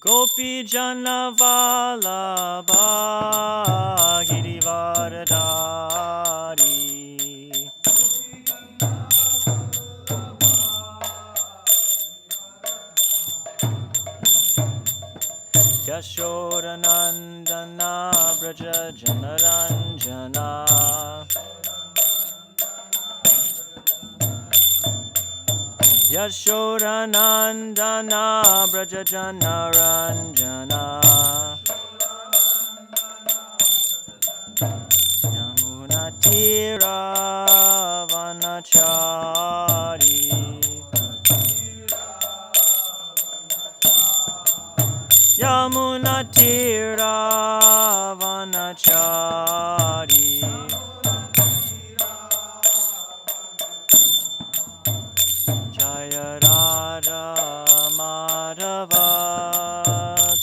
Gopi Jana Vallabha Girivaradari Yashodanandana Braja Janaranjana Yashodanandana Braja Janaranjana Yamunatira Vanachari Yamunatira Vanachari Jaya Radha Madhava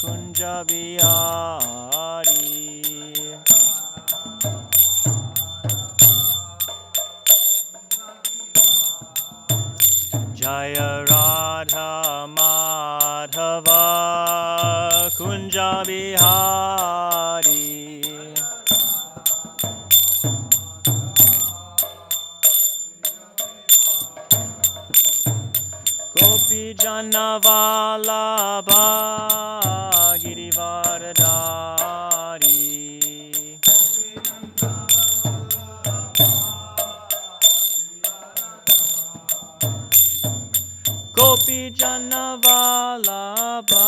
Kunja Bihari Jaya Radha Madhava Kunja Bihari Gopi Jana Vallabha Girivaradari Gopi Jana Vallabha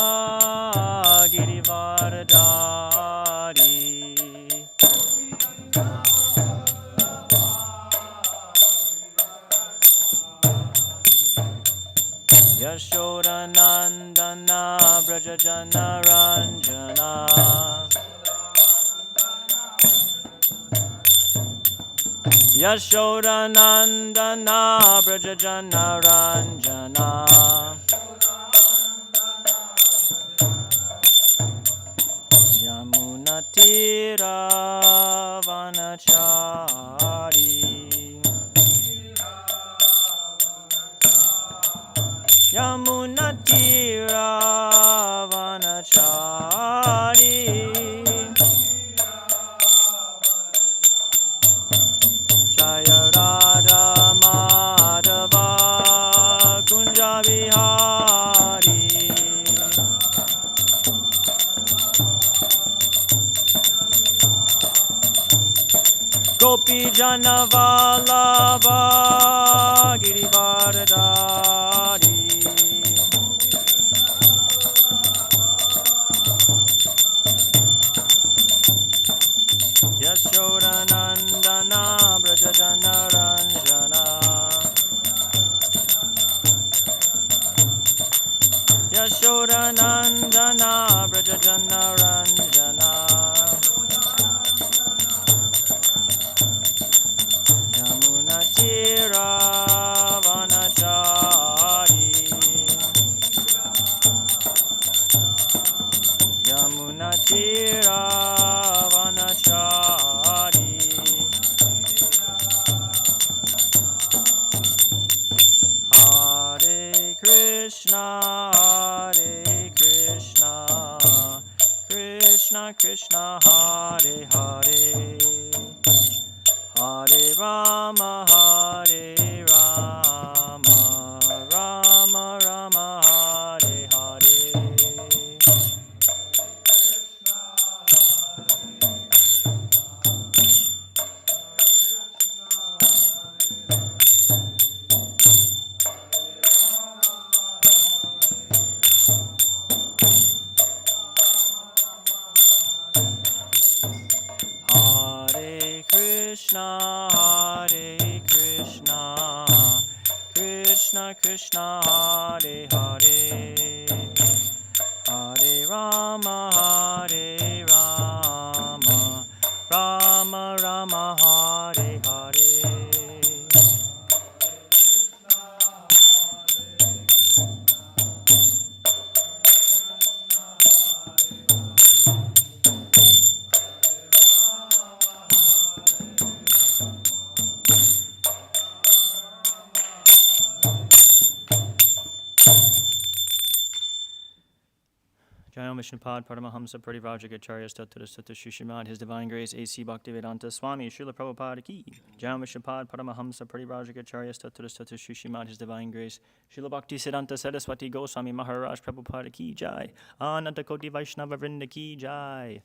Girivaradari Yashodanandana Braja Janaranjana Yashodanandana Braja Janaranjana Yamunatira Vanachari Yamunatira Vanachari Jaya Radha Madhava Kunja Bihari Gopi Jana Vallabha Girivaradari Yashodanandana Braja Janaranjana Yashodanandana Braja Janaranjana Yamunatira Vanachari Yamunatira Vanachari Hare Krishna Krishna Krishna Hare Hare Hare Rama Rama Rama Hare Hare Krishna Krishna Hare Hare Hare Rama Rama Rama Hare Hare Vishnupad Paramahamsa Parivrajagacharya Statara Shushimad, His Divine Grace A.C. Bhaktivedanta Swami Srila Prabhupada Ki. Jam Vishnupad Paramahamsa Parivrajagacharya Statara Shushimad, His Divine Grace Srila Bhakti Siddhanta Saraswati Goswami Maharaj Prabhupada Ki Jai. Ananta Koti Vaishnava Vrinda Ki Jai.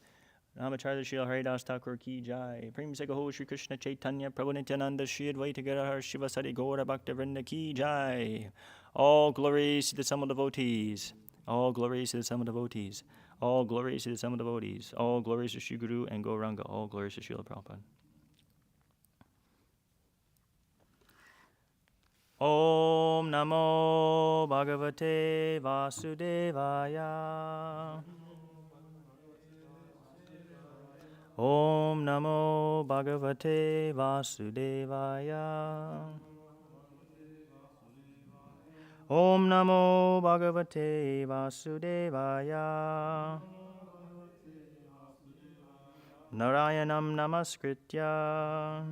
Ramacharya Srila Haridas Thakur Ki Jai. Prem Sagaho Shri Krishna Chaitanya Prabhu Nityananda Shri Advaita Gadadhar Shiva Sadi Gaura Bhakta Vrinda Ki Jai. All glories to the Summa devotees. All glories to the Summa devotees. All glories to the Summa devotees. All glories to Shri Guru and Gauranga. All glories to Srila Prabhupada. Om Namo Bhagavate Vasudevaya. Om Namo Bhagavate Vasudevaya. Om Namo Bhagavate Vasudevaya. Narayanam Namaskritya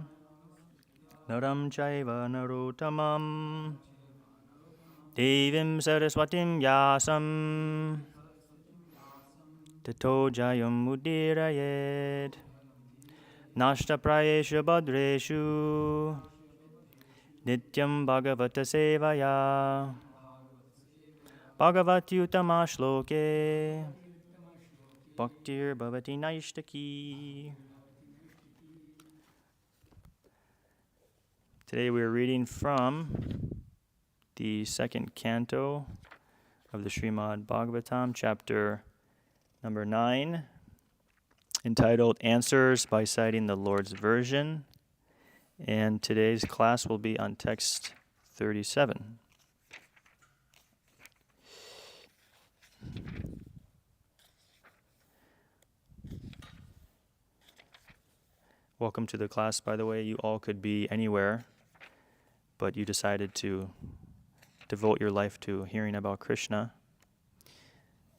Naram Chaiva Narottamam Devim Saraswatim Vyasam Tato Jayam Udirayed Nashta Prayeshu Badreshu Nityam Bhagavata Sevaya Bhagavati Uttama Shloke Bhaktir Bhavati Naishtaki. Today we are reading from the second canto of the Srimad Bhagavatam, chapter number 9, entitled Answers by Citing the Lord's Version. And today's class will be on text 37. Welcome to the class, by the way. You all could be anywhere, but you decided to devote your life to hearing about Krishna.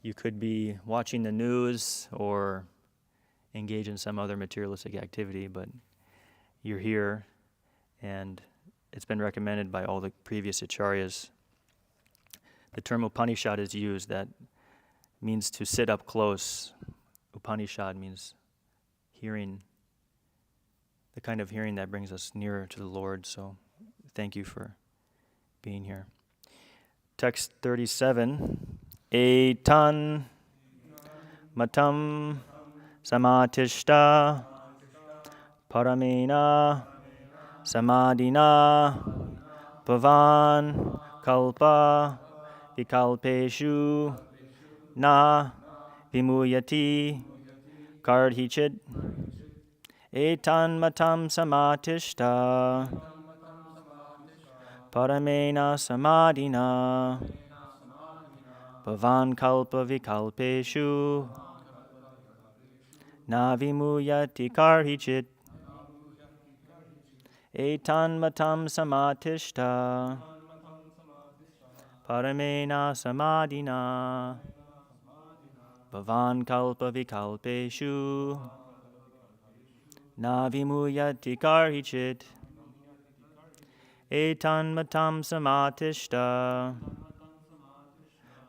You could be watching the news or engage in some other materialistic activity, but you're here, and it's been recommended by all the previous acharyas. The term Upanishad is used. That means to sit up close. Upanishad means hearing, the kind of hearing that brings us nearer to the Lord. So thank you for being here. Text 37. Etan matam samatishta paramena samadina bhavan kalpa vikalpeshu na vimuyati kardhichit. Etan matam samatishta paramena samadina bhavan kalpa vikalpeshu na vimuyati kardhichit. Etan matam samatishta paramena samadina bhavan kalpa vikalpeshu na vimuyati kardhichit. Etan matam samatishta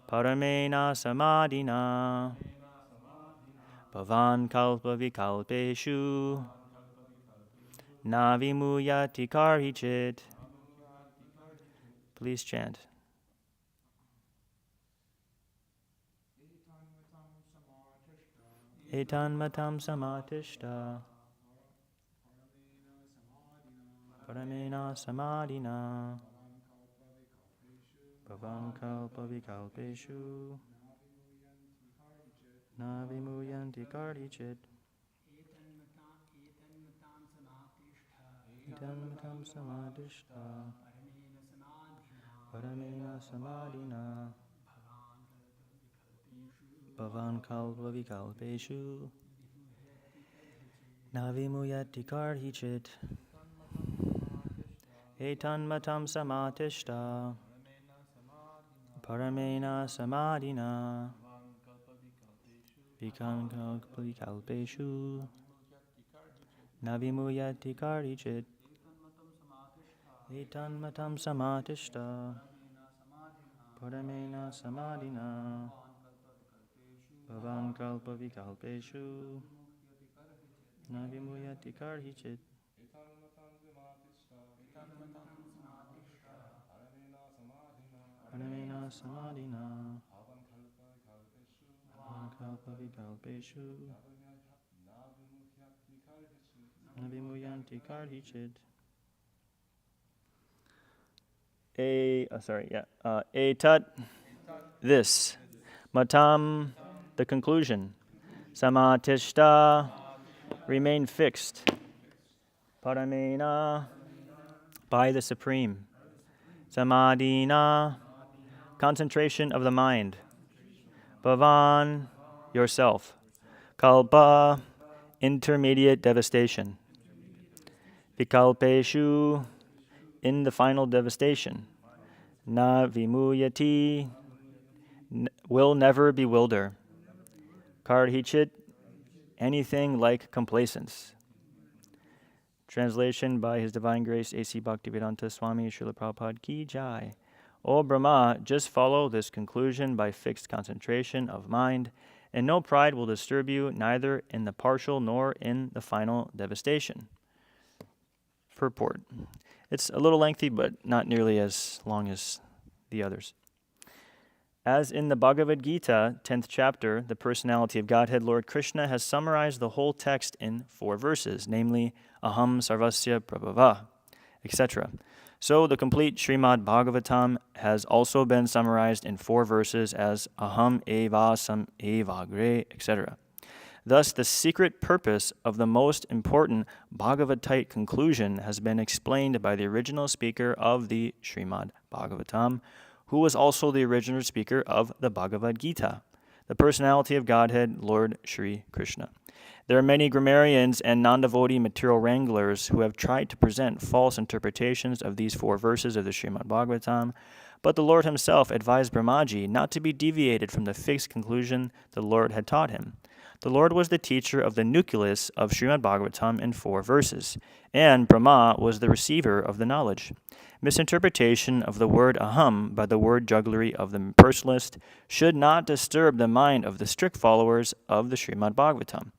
paramena samadina bhavan kalpa vikalpeshu na vimuyati kardhichit. Please chant. Etan matam samatishta paramena samadina bhavan kalpa vikalpeshu na vimuyanti kardhichit. Etan matam samatishta paramena samadina bhavan kalpa vikalpeshu na vimuyati kardhichit. Etan matam samatishta paramena samadina bhavan kalpa vikalpeshu na vimuyati kardhichit. Etan matam samatishta paramena samadina Bhavan kalpa vikalpeshu navimuyati karhichit. Paramena samadhina bhavan kalpa vikalpeshu navimuyanti karhichit. Etat, this. Matam, the conclusion. Samatishta, remain fixed. Paramena, by the Supreme. Samadhina, concentration of the mind. Bhavan, yourself. Kalpa, intermediate devastation. Vikalpeshu, in the final devastation. Na vimuyati, will never bewilder. Karhichit, anything like complacence. Translation by His Divine Grace A.C. Bhaktivedanta Swami Srila Prabhupada Ki Jai. O Brahma, just follow this conclusion by fixed concentration of mind, and no pride will disturb you, neither in the partial nor in the final devastation. Purport. It's a little lengthy, but not nearly as long as the others. As in the Bhagavad Gita, 10th chapter, the personality of Godhead, Lord Krishna, has summarized the whole text in 4 verses, namely, Aham Sarvasya Prabhava, etc. So the complete Srimad Bhagavatam has also been summarized in 4 verses as Aham Eva Sam Evagre, etc. Thus, the secret purpose of the most important Bhagavatite conclusion has been explained by the original speaker of the Srimad Bhagavatam, who was also the original speaker of the Bhagavad Gita, the personality of Godhead, Lord Shri Krishna. There are many grammarians and non-devotee material wranglers who have tried to present false interpretations of these 4 verses of the Srimad Bhagavatam, but the Lord himself advised Brahmaji not to be deviated from the fixed conclusion the Lord had taught him. The Lord was the teacher of the nucleus of Srimad Bhagavatam in 4 verses, and Brahma was the receiver of the knowledge. Misinterpretation of the word aham by the word jugglery of the impersonalist should not disturb the mind of the strict followers of the Srimad Bhagavatam.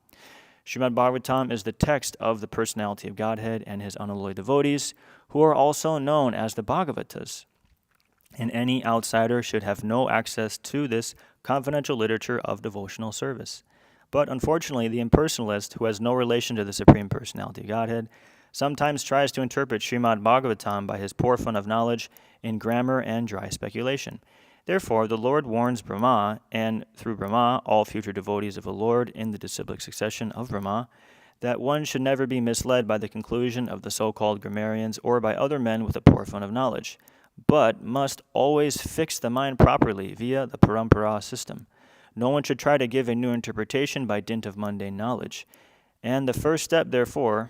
Srimad Bhagavatam is the text of the personality of Godhead and his unalloyed devotees, who are also known as the Bhagavatas. And any outsider should have no access to this confidential literature of devotional service. But unfortunately, the impersonalist, who has no relation to the Supreme Personality of Godhead, sometimes tries to interpret Srimad Bhagavatam by his poor fund of knowledge in grammar and dry speculation. Therefore, the Lord warns Brahma, and through Brahma, all future devotees of the Lord in the disciplic succession of Brahma, that one should never be misled by the conclusion of the so-called grammarians or by other men with a poor fund of knowledge, but must always fix the mind properly via the parampara system. No one should try to give a new interpretation by dint of mundane knowledge. And the first step, therefore,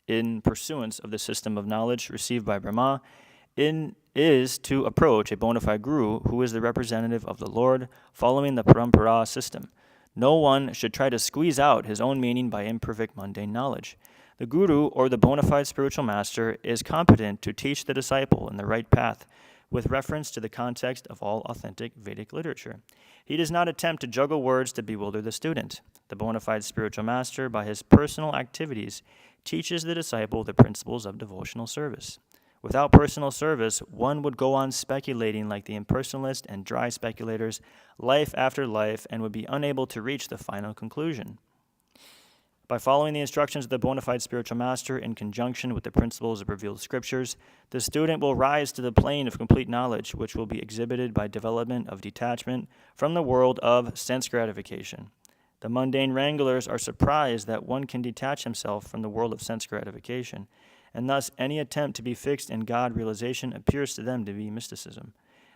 in pursuance of the system of knowledge received by Brahma, is to approach a bona fide guru who is the representative of the Lord, following the parampara system. No one should try to squeeze out his own meaning by imperfect mundane knowledge. The guru, or the bona fide spiritual master, is competent to teach the disciple in the right path, with reference to the context of all authentic Vedic literature. He does not attempt to juggle words to bewilder the student. The bona fide spiritual master, by his personal activities, teaches the disciple the principles of devotional service. Without personal service, one would go on speculating like the impersonalist and dry speculators, life after life, and would be unable to reach the final conclusion. By following the instructions of the bona fide spiritual master in conjunction with the principles of revealed scriptures, the student will rise to the plane of complete knowledge, which will be exhibited by development of detachment from the world of sense gratification. The mundane wranglers are surprised that one can detach himself from the world of sense gratification, and thus any attempt to be fixed in God realization appears to them to be mysticism.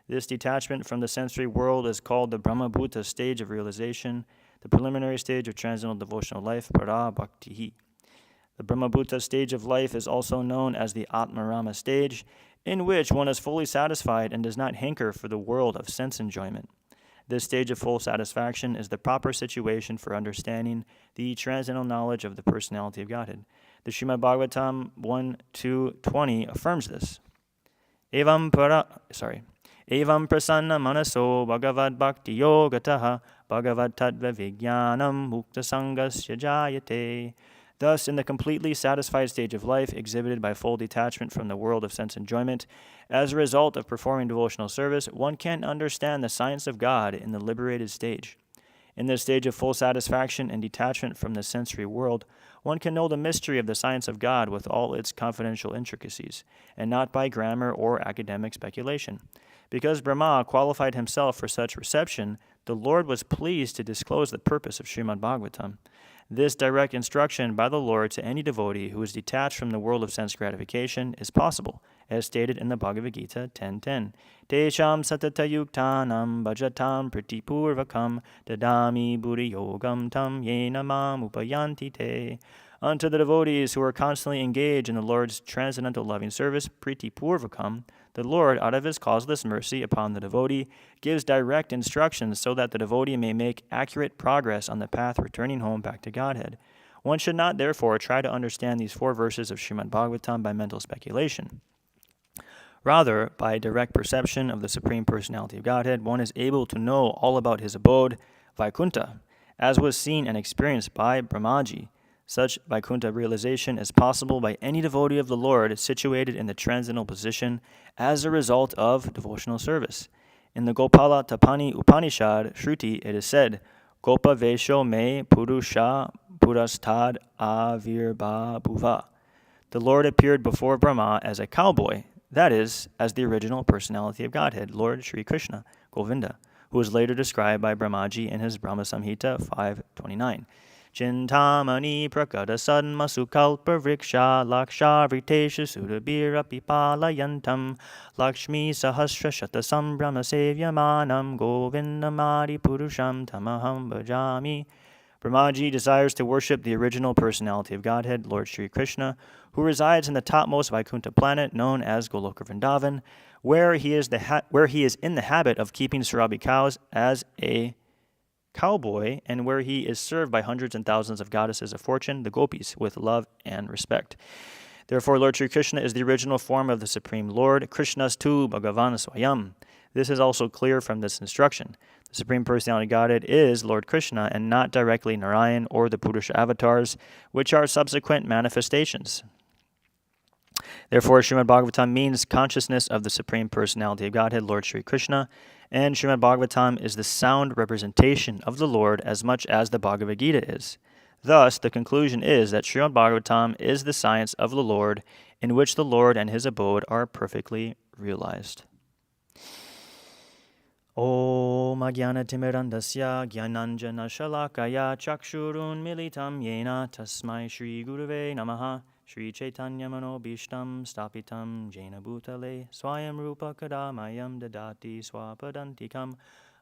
This detachment from the sensory world is called the Brahmabhuta stage of realization, the preliminary stage of transcendental devotional life, para bhaktihi. The Brahmabhuta stage of life is also known as the Atmarama stage, in which one is fully satisfied and does not hanker for the world of sense enjoyment. This stage of full satisfaction is the proper situation for understanding the transcendental knowledge of the personality of Godhead. The Srimad Bhagavatam 1:2-20 affirms this. Evam prasanna manaso bhagavad bhakti yogataha bhagavad tattva vijnanam mukta sangasya jayate. Thus, in the completely satisfied stage of life, exhibited by full detachment from the world of sense enjoyment, as a result of performing devotional service, one can understand the science of God in the liberated stage. In this stage of full satisfaction and detachment from the sensory world, one can know the mystery of the science of God with all its confidential intricacies, and not by grammar or academic speculation. Because Brahma qualified himself for such reception, the Lord was pleased to disclose the purpose of Srimad Bhagavatam. This direct instruction by the Lord to any devotee who is detached from the world of sense gratification is possible, as stated in the Bhagavad Gita 10.10. Tesham satatayuktanam bhajatam pratipurvakam dadami buddhi yogam tam yena mam upayanti te. Unto the devotees who are constantly engaged in the Lord's transcendental loving service, priti purvakam, the Lord, out of his causeless mercy upon the devotee, gives direct instructions so that the devotee may make accurate progress on the path returning home back to Godhead. One should not, therefore, try to understand these 4 verses of Srimad Bhagavatam by mental speculation. Rather, by direct perception of the Supreme Personality of Godhead, one is able to know all about his abode, Vaikuntha, as was seen and experienced by Brahmaji. Such Vaikuntha realization is possible by any devotee of the Lord situated in the transcendental position as a result of devotional service. In the Gopala Tapani Upanishad, Shruti, it is said, Gopa Vesho me Purusha Purastad Avirbha Bhuva. The Lord appeared before Brahma as a cowboy, that is, as the original personality of Godhead, Lord Sri Krishna, Govinda, who was later described by Brahmaji in his Brahma Samhita 5.29. Chintamani prakata sadma sukalpa vriksha laksha vritesha sudabira pipalayantam lakshmi sahasra shatasam brahma sevyamanam govindamadi purusham tamaham bhajami. Brahmaji desires to worship the original personality of Godhead, Lord Sri Krishna, who resides in the topmost Vaikuntha planet known as Goloka Vrindavan, where he is in the habit of keeping Sarabi cows as a cowboy, and where he is served by hundreds and thousands of goddesses of fortune, the gopis, with love and respect. Therefore, Lord Sri Krishna is the original form of the Supreme Lord, Krishnas tu Bhagavan Swayam. This is also clear from this instruction. The Supreme Personality of Godhead is Lord Krishna and not directly Narayan or the Purusha avatars, which are subsequent manifestations. Therefore, Srimad Bhagavatam means consciousness of the Supreme Personality of Godhead, Lord Sri Krishna, and Srimad Bhagavatam is the sound representation of the Lord as much as the Bhagavad Gita is. Thus, the conclusion is that Srimad Bhagavatam is the science of the Lord, in which the Lord and his abode are perfectly realized. Om Ajnana Timirandasya Jnananjana Shalakaya Chakshurun Militam Yena Tasmai Shri Gurave Namaha Shri Chaitanya Manobhishtam Stapitam Jena Bhutale Swayam Rupa Kadamayam Dadati Swapadantikam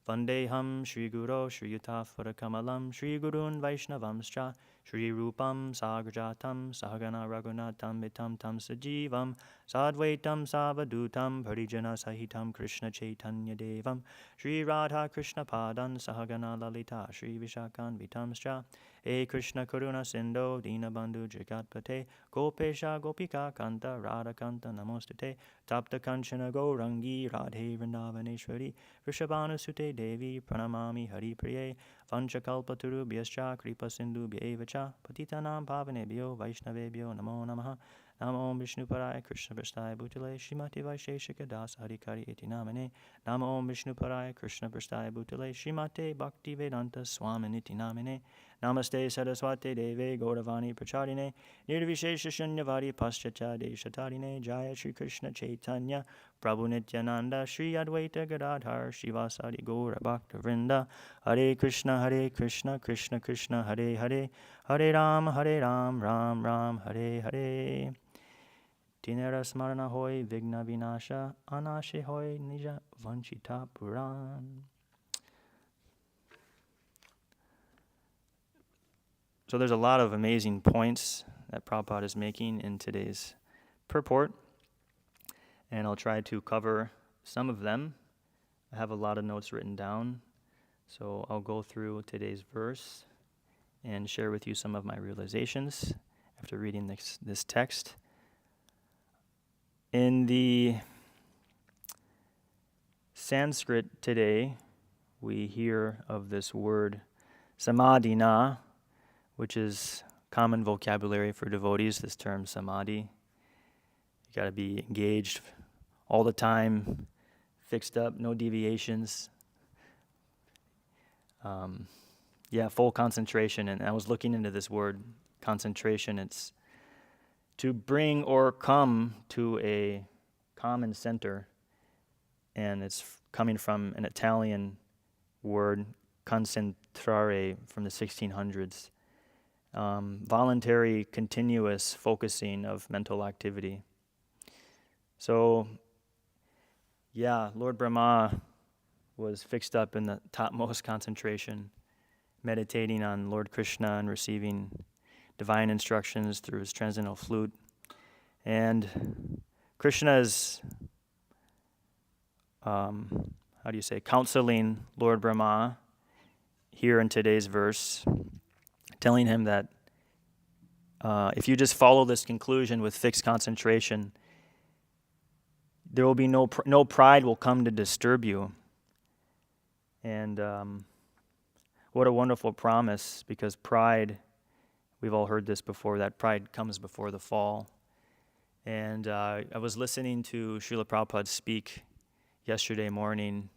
Vandeham Shri Guru Shri Yutafara Kamalam Shri Gurun Vaishnavamscha Shri Rupam Sagrajatam Sahagana Raghunatam Vitam Tam Sajivam Sadvaitam Savadhutam Parijana Sahitam Krishna Chaitanya Devam Shri Radha Krishna Padan Sahagana Lalita Shri Vishakan Vitamscha E Krishna Karuna Sindho Dinabandhu Jagatpate Gopesha Gopika Kanta Radha Kanta Namostate Tapta Kanchana Gourangi Radhe Vrindavaneshwari Vrishabhanu Sute Devi Pranamami Hari Priye Vanchakalpaturu Bhyascha Kripa Sindhu Bhyevacha Patitanam Pavanebhyo Vaishnavebhyo Namo Namaha Namo Om Vishnu Paraya Krishna Prasthaya Bhutale Shrimati Vaisheshika Das Harikari Iti Namane Namo Om Vishnu Paraya Krishna Prasthaya Bhutale Shrimate Bhakti Vedanta Swaminiti Namane Namaste Saraswate Deve Gauravani Pracharine Nirvishesha Shunyavadi Paschacha Deshatarine Jaya Shri Krishna Chaitanya Prabhu Nityananda Shri Advaita Gadadhar Shivasadi Gaura Bhakta Vrinda Hare Krishna Krishna Krishna Hare Hare Hare Ram Ram Ram Hare Hare Tinera Smarana Hoy Vigna Vinasha Anashe Hoy Nija Vanchita Puran. So there's a lot of amazing points that Prabhupada is making in today's purport, and I'll try to cover some of them. I have a lot of notes written down, so I'll go through today's verse and share with you some of my realizations after reading this text. In the Sanskrit today, we hear of this word samadhina, which is common vocabulary for devotees, this term samadhi. You got to be engaged all the time, fixed up, no deviations. Full concentration. And I was looking into this word, concentration. It's to bring or come to a common center. And it's coming from an Italian word, concentrare, from the 1600s. Voluntary, continuous focusing of mental activity. So, Lord Brahma was fixed up in the topmost concentration, meditating on Lord Krishna and receiving divine instructions through his transcendental flute. And Krishna is, counseling Lord Brahma here in today's verse, telling him that if you just follow this conclusion with fixed concentration, there will be no pride will come to disturb you. And what a wonderful promise, because pride, we've all heard this before, that pride comes before the fall. And I was listening to Srila Prabhupada speak yesterday morning,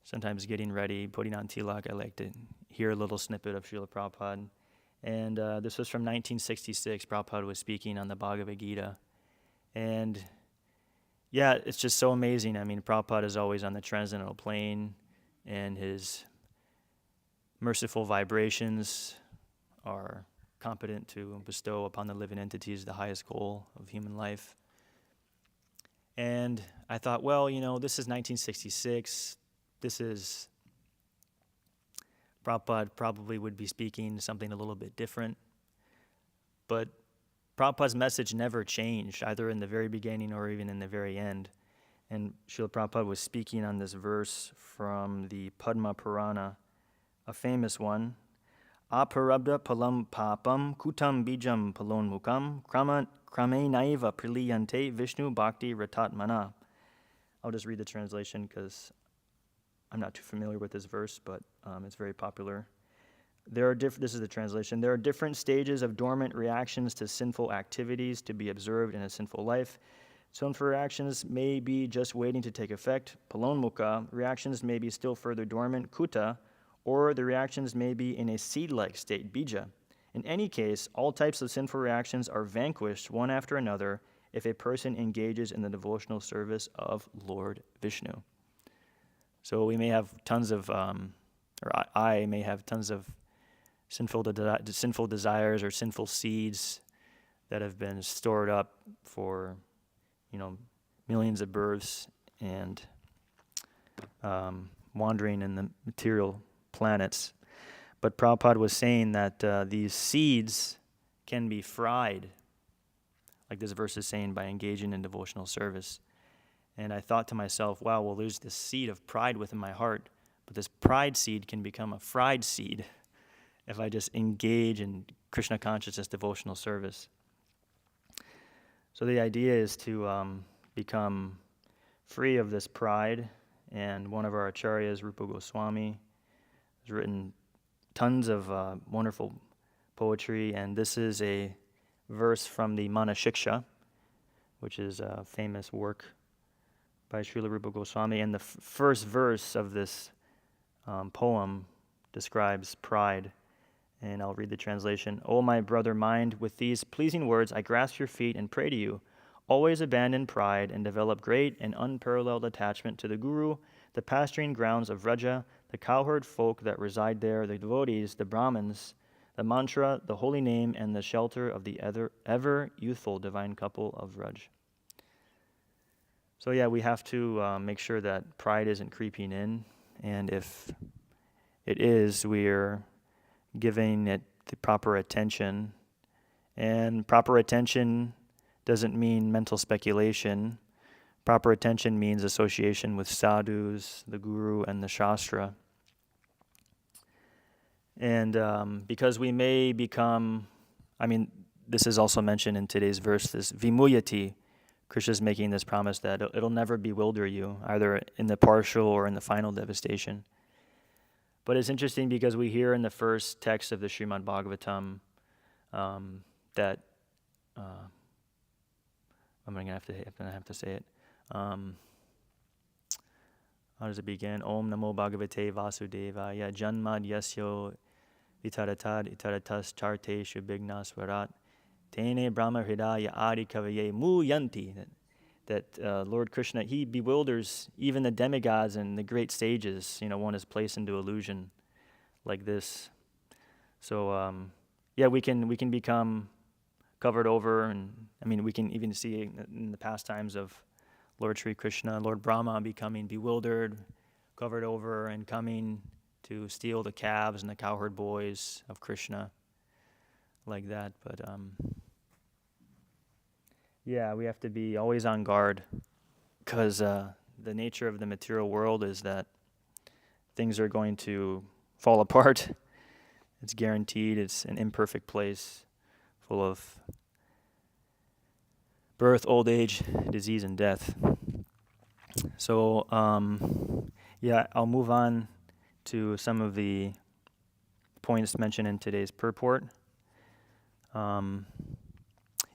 sometimes getting ready, putting on tilak. I like to hear a little snippet of Srila Prabhupada. And this was from 1966. Prabhupada was speaking on the Bhagavad Gita. And it's just so amazing. I mean, Prabhupada is always on the transcendental plane, and his merciful vibrations are competent to bestow upon the living entities the highest goal of human life. And I thought, this is 1966. Prabhupada probably would be speaking something a little bit different. But Prabhupada's message never changed, either in the very beginning or even in the very end. And Srila Prabhupada was speaking on this verse from the Padma Purana, a famous one. Aparabda palam papam kutam bijam palonmukam krame naiva priliyante Vishnu bhakti ratatmana. I'll just read the translation because I'm not too familiar with this verse, but it's very popular. This is the translation. There are different stages of dormant reactions to sinful activities to be observed in a sinful life. Sinful reactions may be just waiting to take effect. Palonmukha, reactions may be still further dormant. Kuta, or the reactions may be in a seed-like state. Bija. In any case, all types of sinful reactions are vanquished one after another if a person engages in the devotional service of Lord Vishnu. So we may have tons of, I may have tons of sinful desires or sinful seeds that have been stored up for, millions of births and wandering in the material planets. But Prabhupada was saying that these seeds can be fried, like this verse is saying, by engaging in devotional service. And I thought to myself, wow, there's this seed of pride within my heart, but this pride seed can become a fried seed if I just engage in Krishna consciousness devotional service. So the idea is to become free of this pride, and one of our acharyas, Rupa Goswami, has written tons of wonderful poetry, and this is a verse from the Manashiksha, which is a famous work by Srila Rupa Goswami, and the first verse of this poem describes pride. And I'll read the translation. O my brother mind, with these pleasing words I grasp your feet and pray to you. Always abandon pride and develop great and unparalleled attachment to the Guru, the pasturing grounds of Vraja, the cowherd folk that reside there, the devotees, the Brahmins, the mantra, the holy name, and the shelter of the ever youthful divine couple of Vraj. So we have to make sure that pride isn't creeping in, and if it is, we're giving it the proper attention. And proper attention doesn't mean mental speculation. Proper attention means association with sadhus, the guru, and the shastra. And because we may become, this is also mentioned in today's verse, this vimuyati, Krishna's making this promise that it'll never bewilder you, either in the partial or in the final devastation. But it's interesting because we hear in the first text of the Srimad Bhagavatam that I'm gonna have to say it. How does it begin? Om Namo Bhagavate Vasudevaya Janmad Yasyo Vitaratad Itaratas Charte Shubhigna Tene Brahma Hridaya Adi Kavaye Mu Yanti. That Lord Krishna, he bewilders even the demigods and the great sages. One is placed into illusion like this. So we can become covered over, and we can even see in the pastimes of Lord Sri Krishna, Lord Brahma becoming bewildered, covered over, and coming to steal the calves and the cowherd boys of Krishna, like that. But we have to be always on guard, because the nature of the material world is that things are going to fall apart. It's guaranteed. It's an imperfect place full of birth, old age, disease, and death. So, I'll move on to some of the points mentioned in today's purport.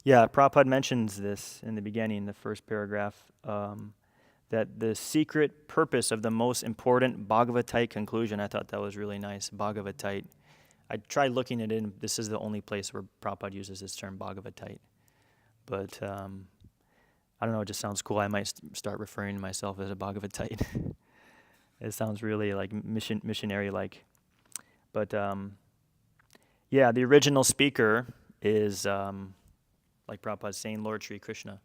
Prabhupada mentions this in the beginning, the first paragraph, that the secret purpose of the most important Bhagavatite conclusion, I thought that was really nice, Bhagavatite. I tried looking it in. This is the only place where Prabhupada uses this term, Bhagavatite. But I don't know, it just sounds cool. I might start referring to myself as a Bhagavatite. It sounds really like missionary-like. But the original speaker is, like Prabhupada's saying, Lord Sri Krishna.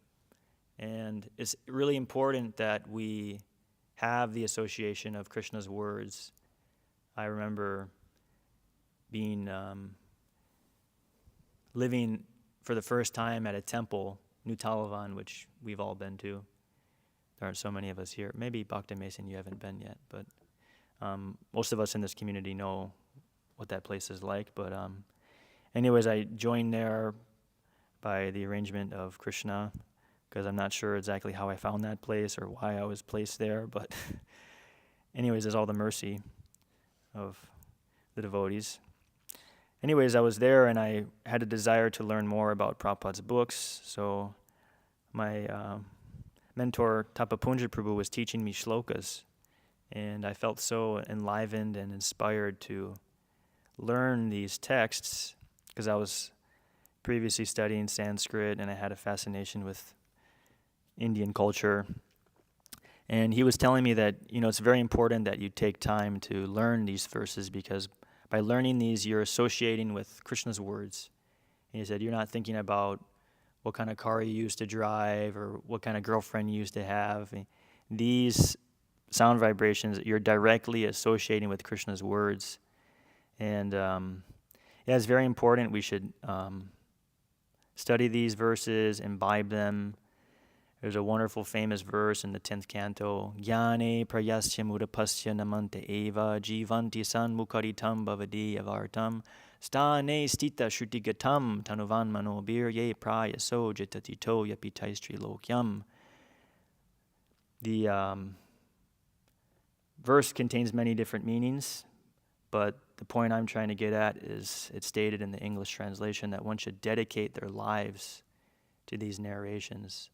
And it's really important that we have the association of Krishna's words. I remember being living for the first time at a temple, New Talavan, which we've all been to. There aren't so many of us here. Maybe Bhakta Mason, you haven't been yet, but most of us in this community know what that place is like. But anyways, I joined there by the arrangement of Krishna, because I'm not sure exactly how I found that place or why I was placed there. But anyways, there's all the mercy of the devotees. Anyways, I was there and I had a desire to learn more about Prabhupada's books. So my mentor, Tapapunja Prabhu, was teaching me shlokas. And I felt so enlivened and inspired to learn these texts, because I was previously studying Sanskrit and I had a fascination with Indian culture. And he was telling me that, it's very important that you take time to learn these verses, because by learning these, you're associating with Krishna's words. And he said, you're not thinking about what kind of car you used to drive or what kind of girlfriend you used to have. These sound vibrations, you're directly associating with Krishna's words. And it's very important. We should study these verses, imbibe them. There's a wonderful famous verse in the 10th canto. Jnane prayasya mudapasya namante eva jivanti sanmukaritam bhavadi avartam stane stita shrutigatam tanuvan manobir ye prayaso jitatito yapitaistri lokyam. The verse contains many different meanings, but the point I'm trying to get at is it's stated in the English translation that one should dedicate their lives to these narrations.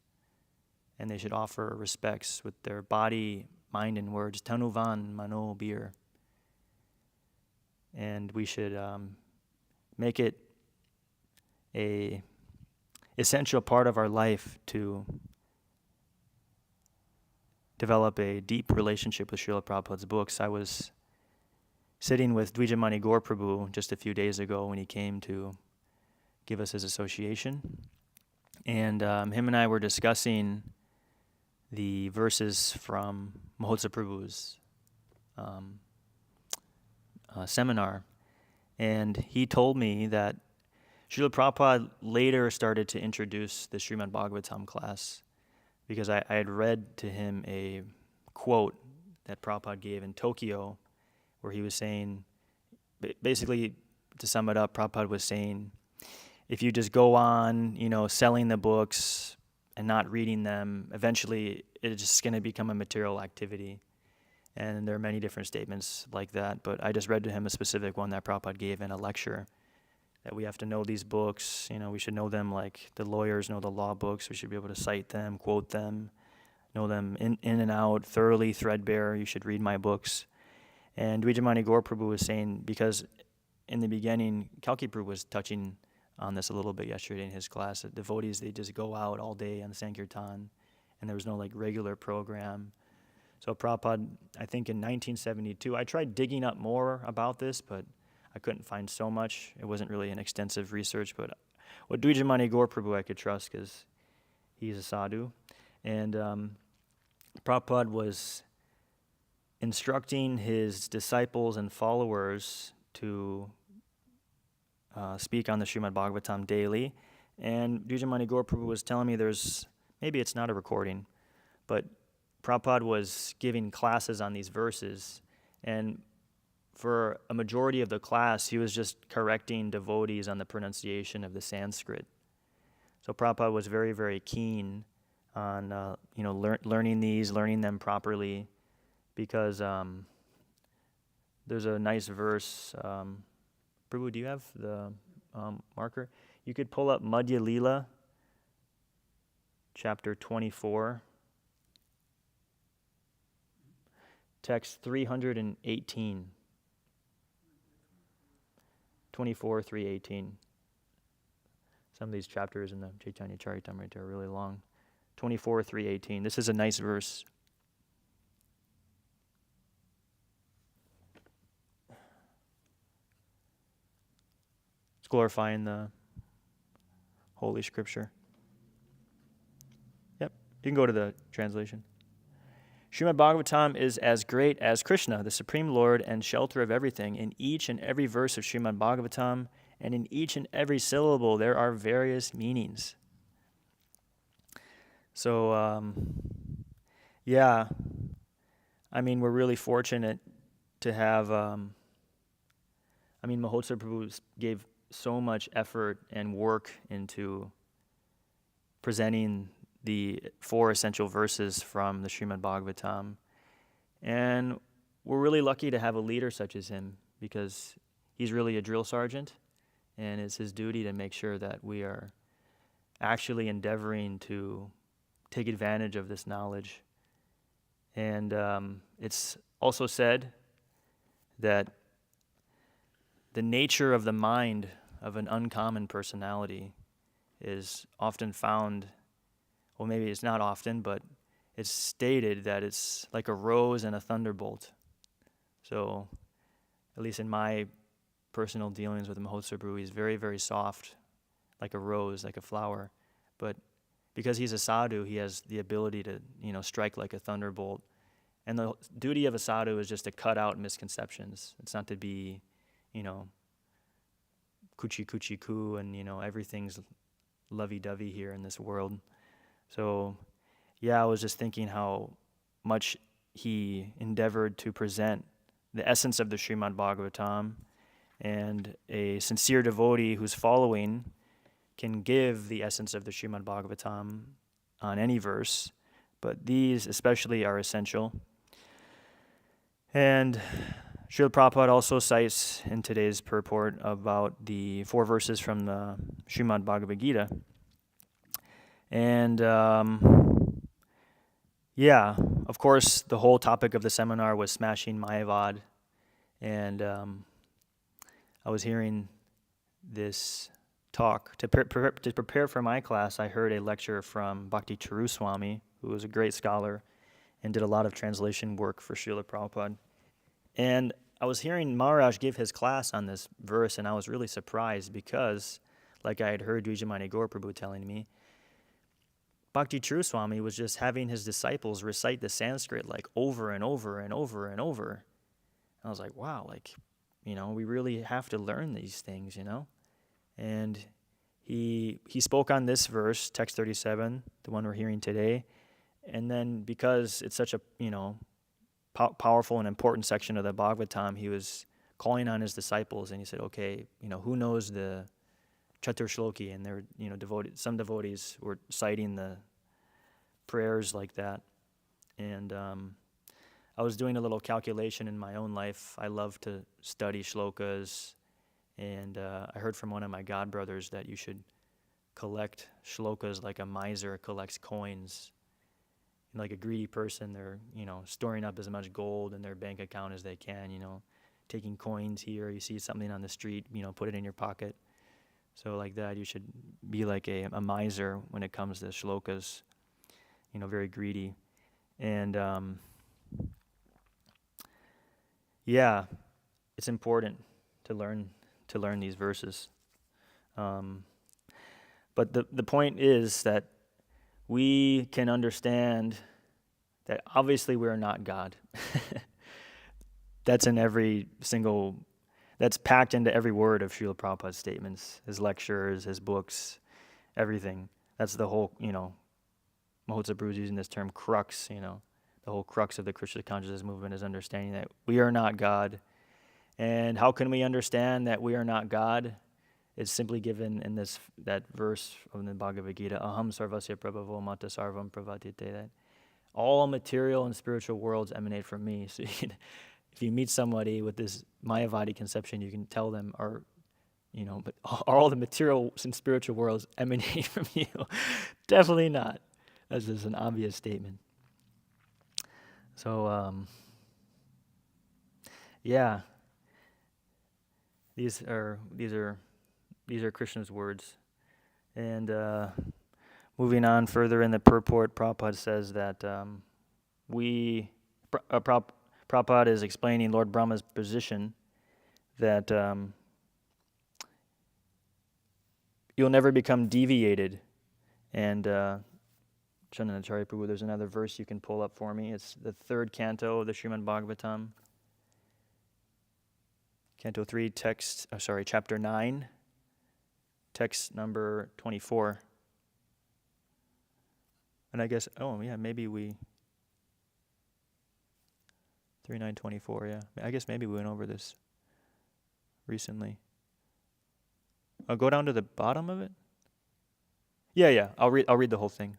And they should offer respects with their body, mind, and words. Tanuvan mano bir. And we should make it a essential part of our life to develop a deep relationship with Srila Prabhupada's books. I was sitting with Dvijamani Gaur Prabhu just a few days ago when he came to give us his association. And him and I were discussing the verses from Mahotsa Prabhu's seminar. And he told me that Srila Prabhupada later started to introduce the Srimad Bhagavatam class, because I had read to him a quote that Prabhupada gave in Tokyo, where he was saying, basically, to sum it up, Prabhupada was saying, if you just go on, selling the books, and not reading them, eventually it's just going to become a material activity. And there are many different statements like that, but I just read to him a specific one that Prabhupada gave in a lecture, that we have to know these books. We should know them like the lawyers know the law books. We should be able to cite them, quote them, know them in and out, thoroughly, threadbare. You should read my books. And Dvijamani Gaur Prabhu was saying, because in the beginning, Kalki Prabhu was touching on this a little bit yesterday in his class, that devotees, they just go out all day on the Sankirtan, and there was no like regular program. So Prabhupada, I think in 1972, I tried digging up more about this, but I couldn't find so much. It wasn't really an extensive research, but with Dvijamani Gaur Prabhu I could trust because he's a sadhu. And Prabhupada was instructing his disciples and followers to speak on the Srimad Bhagavatam daily. And Dvijamani Gaur Prabhu was telling me maybe it's not a recording, but Prabhupada was giving classes on these verses, and for a majority of the class, he was just correcting devotees on the pronunciation of the Sanskrit. So Prabhupada was very, very keen on learning them properly, because there's a nice verse. Prabhu, do you have the marker? You could pull up Madhya Lila, chapter 24. Text 318. 24, 318. Some of these chapters in the Chaitanya Charitamrita are really long. 24, 318. This is a nice verse. It's glorifying the Holy Scripture. Yep, you can go to the translation. Srimad Bhagavatam is as great as Krishna, the Supreme Lord and shelter of everything. In each and every verse of Srimad Bhagavatam, and in each and every syllable, there are various meanings. So, we're really fortunate to have, Mahotsav Prabhu gave so much effort and work into presenting the 4 essential verses from the Srimad Bhagavatam. And we're really lucky to have a leader such as him, because he's really a drill sergeant, and it's his duty to make sure that we are actually endeavoring to take advantage of this knowledge. And it's also said that the nature of the mind of an uncommon personality is often found, well, maybe it's not often, but it's stated that it's like a rose and a thunderbolt. So, at least in my personal dealings with Mahotsav Prabhu, he's very, very soft, like a rose, like a flower. But because he's a sadhu, he has the ability to, strike like a thunderbolt. And the duty of a sadhu is just to cut out misconceptions. It's not to be, coochie coo, and, everything's lovey-dovey here in this world. So, I was just thinking how much he endeavored to present the essence of the Srimad Bhagavatam, and a sincere devotee who's following can give the essence of the Srimad Bhagavatam on any verse, but these especially are essential. And Srila Prabhupada also cites in today's purport about the 4 verses from the Srimad Bhagavad Gita. And of course, the whole topic of the seminar was smashing Mayavad. And I was hearing this talk. To prepare for my class, I heard a lecture from Bhakti Charuswami, who was a great scholar and did a lot of translation work for Srila Prabhupada. And I was hearing Maharaj give his class on this verse, and I was really surprised because, like I had heard Dvijamani Gaur Prabhu telling me, Bhakti Charuswami was just having his disciples recite the Sanskrit like over and over and over and over. And I was like, wow, we really have to learn these things, And he spoke on this verse, text 37, the one we're hearing today. And then because it's such a, powerful and important section of the Bhagavatam, he was calling on his disciples, and he said, okay, who knows the Chatur Shloki? And there were, some devotees were citing the prayers like that. And I was doing a little calculation in my own life. I love to study shlokas, and I heard from one of my godbrothers that you should collect shlokas like a miser collects coins. And like a greedy person, they're, storing up as much gold in their bank account as they can, taking coins here. You see something on the street, put it in your pocket. So like that, you should be like a miser when it comes to shlokas, very greedy. And yeah, it's important to learn these verses. But the point is that we can understand that obviously we are not God. That's packed into every word of Srila Prabhupada's statements, his lectures, his books, everything. That's the whole, Mahotsa Prabhu is using this term crux, the whole crux of the Krishna consciousness movement is understanding that we are not God. And how can we understand that we are not God? It's simply given in that verse from the Bhagavad Gita, Aham sarvasya prabhavo mata sarvam pravatite, that all material and spiritual worlds emanate from me. So if you meet somebody with this Mayavadi conception, you can tell them, but all the material and spiritual worlds emanate from you. Definitely not. That's just an obvious statement. So, yeah, these are Krishna's words. And moving on further in the purport, Prabhupada says that Prabhupada is explaining Lord Brahma's position that you'll never become deviated. And Chandanacharya Prabhu, there's another verse you can pull up for me. It's the 3rd canto of the Srimad Bhagavatam. Canto 3, chapter 9, text number 24. And I guess, maybe 3924, yeah. I guess maybe we went over this recently. I'll go down to the bottom of it. Yeah. I'll read the whole thing.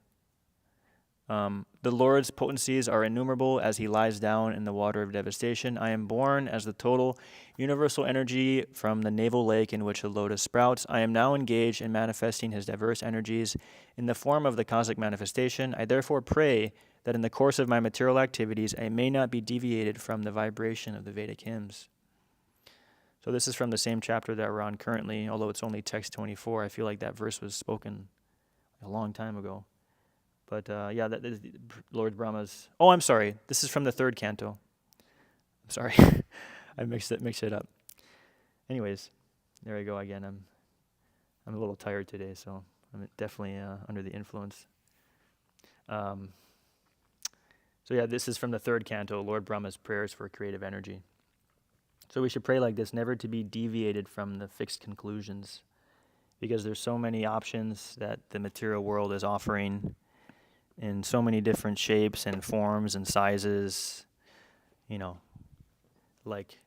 The Lord's potencies are innumerable as he lies down in the water of devastation. I am born as the total universal energy from the navel lake in which a lotus sprouts. I am now engaged in manifesting his diverse energies in the form of the cosmic manifestation. I therefore pray that in the course of my material activities, I may not be deviated from the vibration of the Vedic hymns. So this is from the same chapter that we're on currently, although it's only text 24. I feel like that verse was spoken a long time ago. But that is Lord Brahma's. Oh, I'm sorry. This is from the 3rd canto. I'm sorry, I mixed it up. Anyways, there I go again. I'm a little tired today, so I'm definitely under the influence. This is from the 3rd canto, Lord Brahma's prayers for creative energy. So we should pray like this, never to be deviated from the fixed conclusions, because there's so many options that the material world is offering in so many different shapes and forms and sizes, like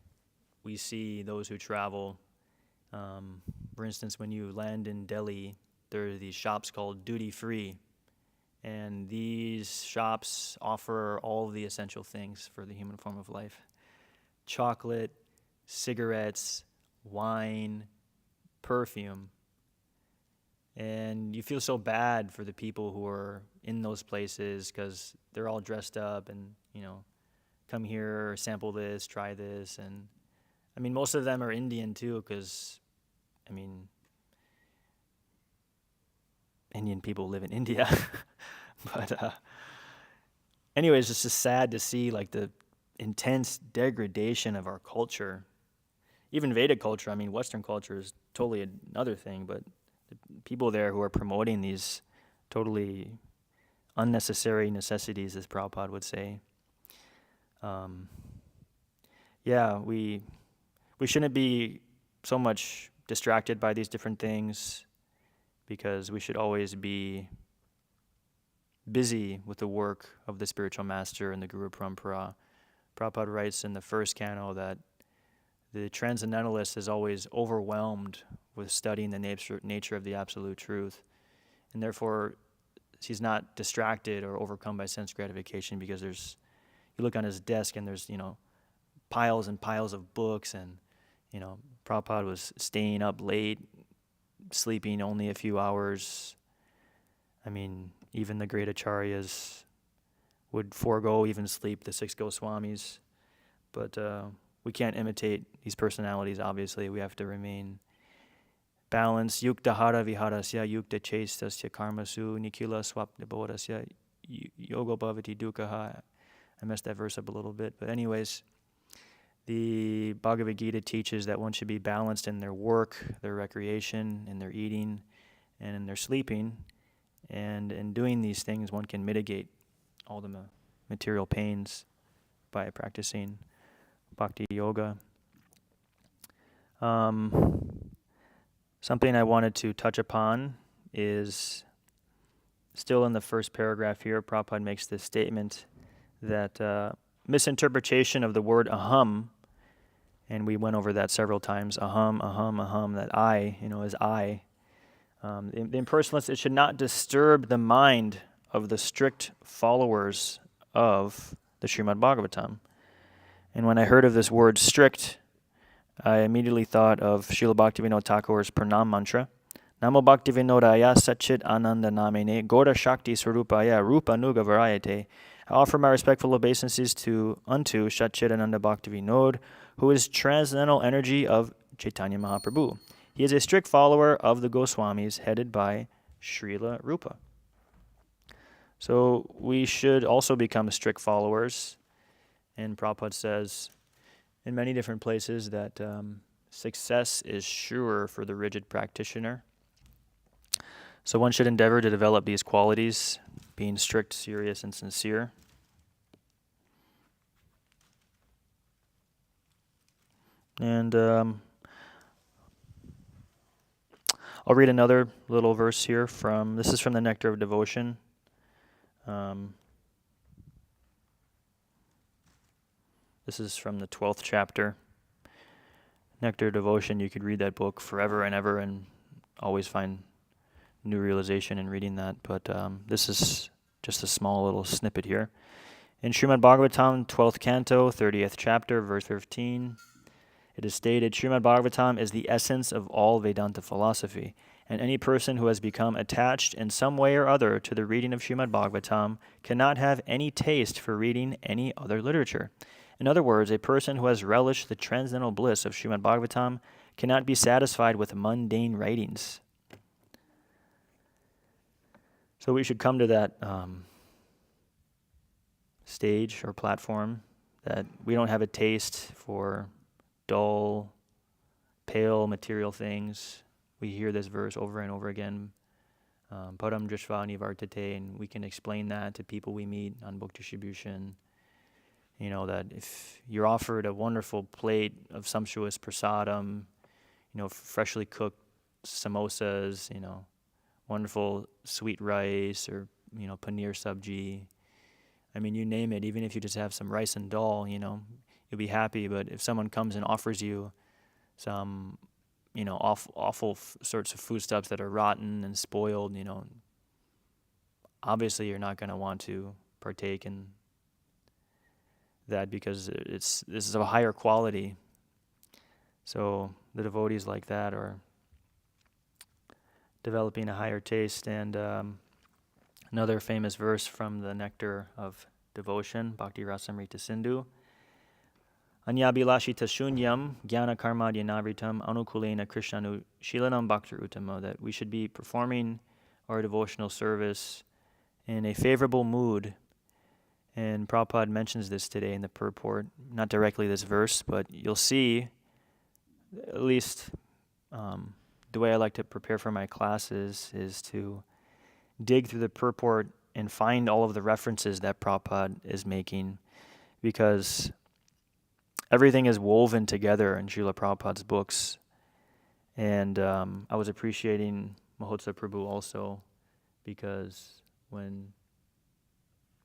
we see those who travel. For instance, when you land in Delhi, there are these shops called duty free, and these shops offer all of the essential things for the human form of life: chocolate, cigarettes, wine, perfume. And you feel so bad for the people who are in those places because they're all dressed up and, come here, sample this, try this. And, most of them are Indian too because, Indian people live in India. But anyways, it's just sad to see like the intense degradation of our culture. Even Vedic culture, Western culture is totally another thing, but the people there who are promoting these totally unnecessary necessities, as Prabhupada would say. We shouldn't be so much distracted by these different things, because we should always be busy with the work of the spiritual master and the Guru Parampara. Prabhupada writes in the 1st canto that the transcendentalist is always overwhelmed with studying the nature of the absolute truth, and therefore he's not distracted or overcome by sense gratification, because you look on his desk and there's, piles and piles of books, and, Prabhupada was staying up late, sleeping only a few hours. I mean, even the great acharyas would forego even sleep, the 6 Goswamis. But we can't imitate these personalities, obviously. We have to remain balanced. Yukta hara viharasya, yukta chestasya karmasu, nikila swapna bodhasya, yogo bhavati dukkha. I messed that verse up a little bit. But anyways, the Bhagavad Gita teaches that one should be balanced in their work, their recreation, in their eating, and in their sleeping. And in doing these things, one can mitigate all the material pains by practicing bhakti yoga. Something I wanted to touch upon is still in the first paragraph here. Prabhupada makes this statement that misinterpretation of the word aham, and we went over that several times, aham, aham, aham, that I, is I. The impersonalist, it should not disturb the mind of the strict followers of the Srimad Bhagavatam. And when I heard of this word strict, I immediately thought of Srila Bhaktivinoda Thakur's Pranam mantra. Namo Bhaktivinodaya Satchit Ananda Namine Goda Shakti Swarupaya Rupa Nuga Varayate. I offer my respectful obeisances unto Satchidananda Bhaktivinod, who is transcendental energy of Chaitanya Mahaprabhu. He is a strict follower of the Goswamis, headed by Srila Rupa. So we should also become strict followers. And Prabhupada says in many different places that success is sure for the rigid practitioner. So one should endeavor to develop these qualities, being strict, serious, and sincere. And I'll read another little verse here this is from the Nectar of Devotion. This is from the 12th chapter. Nectar of Devotion, you could read that book forever and ever and always find new realization in reading that. But this is just a small little snippet here. In Srimad Bhagavatam, 12th canto, 30th chapter, verse 15, it is stated, Srimad Bhagavatam is the essence of all Vedanta philosophy, and any person who has become attached in some way or other to the reading of Srimad Bhagavatam cannot have any taste for reading any other literature. In other words, a person who has relished the transcendental bliss of Srimad Bhagavatam cannot be satisfied with mundane writings. So we should come to that stage or platform that we don't have a taste for dull, pale material things. We hear this verse over and over again, Param Drishva Nivartate, and we can explain that to people we meet on book distribution. That if you're offered a wonderful plate of sumptuous prasadam, freshly cooked samosas, wonderful sweet rice or, paneer sabji. I mean, you name it, even if you just have some rice and dal, you'll be happy. But if someone comes and offers you some, awful sorts of foodstuffs that are rotten and spoiled, obviously you're not going to want to partake in that because this is of a higher quality. So the devotees like that are developing a higher taste. And another famous verse from the Nectar of Devotion, Bhakti Rasamrita Sindhu, Anyabhilashita shunyam jnana karmadyanavritam anukulena krishnanu shilanam bhaktir uttama, that we should be performing our devotional service in a favorable mood. And Prabhupada mentions this today in the purport, not directly this verse, but you'll see, at least the way I like to prepare for my classes is to dig through the purport and find all of the references that Prabhupada is making, because everything is woven together in Srila Prabhupada's books. And I was appreciating Mahotsa Prabhu also, because when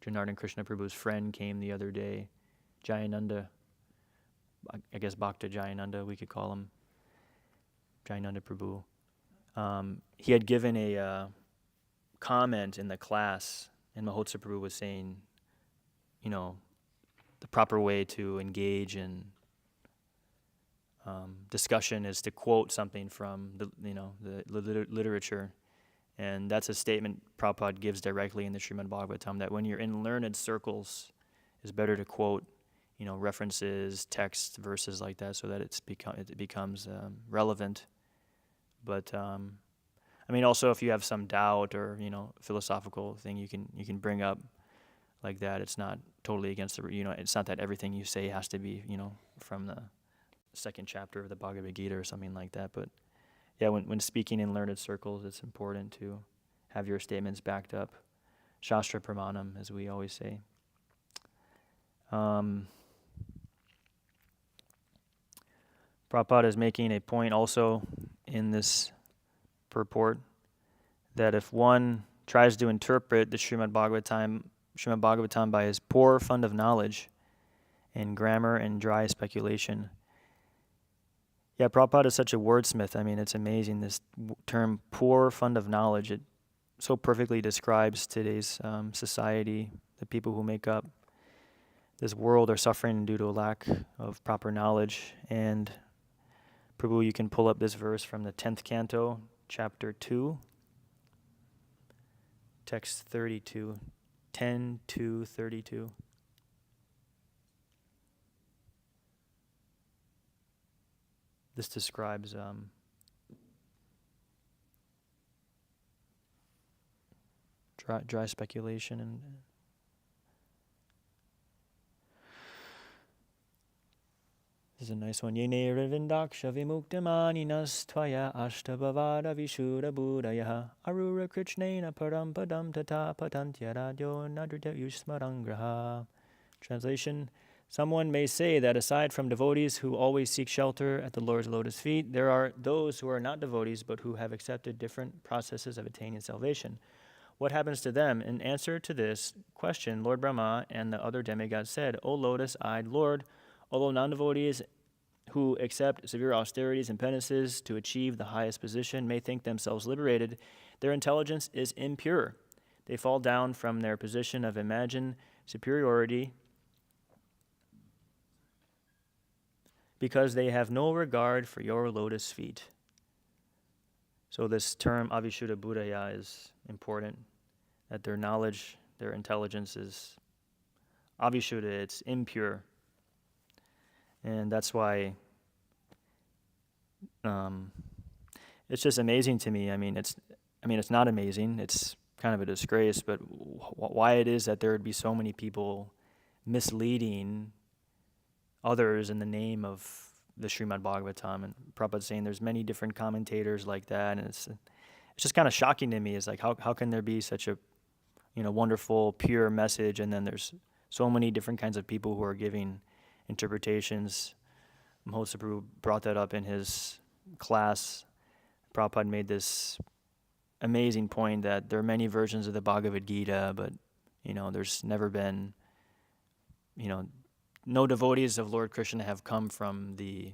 Janardhan Krishna Prabhu's friend came the other day, Jayananda, I guess Bhakta Jayananda, we could call him, Jayananda Prabhu, he had given a comment in the class, and Mahotsa Prabhu was saying, the proper way to engage in discussion is to quote something from the literature. And that's a statement Prabhupada gives directly in the Srimad Bhagavatam, that when you're in learned circles, it's better to quote, references, texts, verses like that, so that it becomes relevant. But also if you have some doubt or philosophical thing, you can bring up like that. It's not totally against the it's not that everything you say has to be from the second chapter of the Bhagavad Gita or something like that. But yeah, when speaking in learned circles, it's important to have your statements backed up. Shastra Pramanam, as we always say. Prabhupada is making a point also in this purport that if one tries to interpret the Srimad Bhagavatam by his poor fund of knowledge in grammar and dry speculation. Yeah, Prabhupada is such a wordsmith. It's amazing, this term, poor fund of knowledge. It so perfectly describes today's society. The people who make up this world are suffering due to a lack of proper knowledge. And Prabhu, you can pull up this verse from the 10th canto, chapter 2, text 32, 10 to 32. This describes dry speculation and this is a nice one. Yene rivindaksha vimuktamaninas tvaya ashtabhavada vishuddha buddhaya arura krichnena parampadam tata patantya radyo nadrita yusmarangraha. Translation: someone may say that aside from devotees who always seek shelter at the Lord's lotus feet, there are those who are not devotees but who have accepted different processes of attaining salvation. What happens to them? In answer to this question, Lord Brahma and the other demigods said, O lotus-eyed Lord, although non-devotees who accept severe austerities and penances to achieve the highest position may think themselves liberated, their intelligence is impure. They fall down from their position of imagined superiority because they have no regard for your lotus feet. So this term, Avishuddha Buddhaya, is important, that their knowledge, their intelligence is Avishuddha, it's impure. And that's why it's just amazing to me. It's not amazing. It's kind of a disgrace, but why it is that there would be so many people misleading others in the name of the Srimad Bhagavatam. And Prabhupada's saying there's many different commentators like that, and it's just kind of shocking to me. It's like, how can there be such a wonderful, pure message, and then there's so many different kinds of people who are giving interpretations. Mahotsa Prabhu brought that up in his class. Prabhupada made this amazing point that there are many versions of the Bhagavad Gita, but there's never been no devotees of Lord Krishna have come from the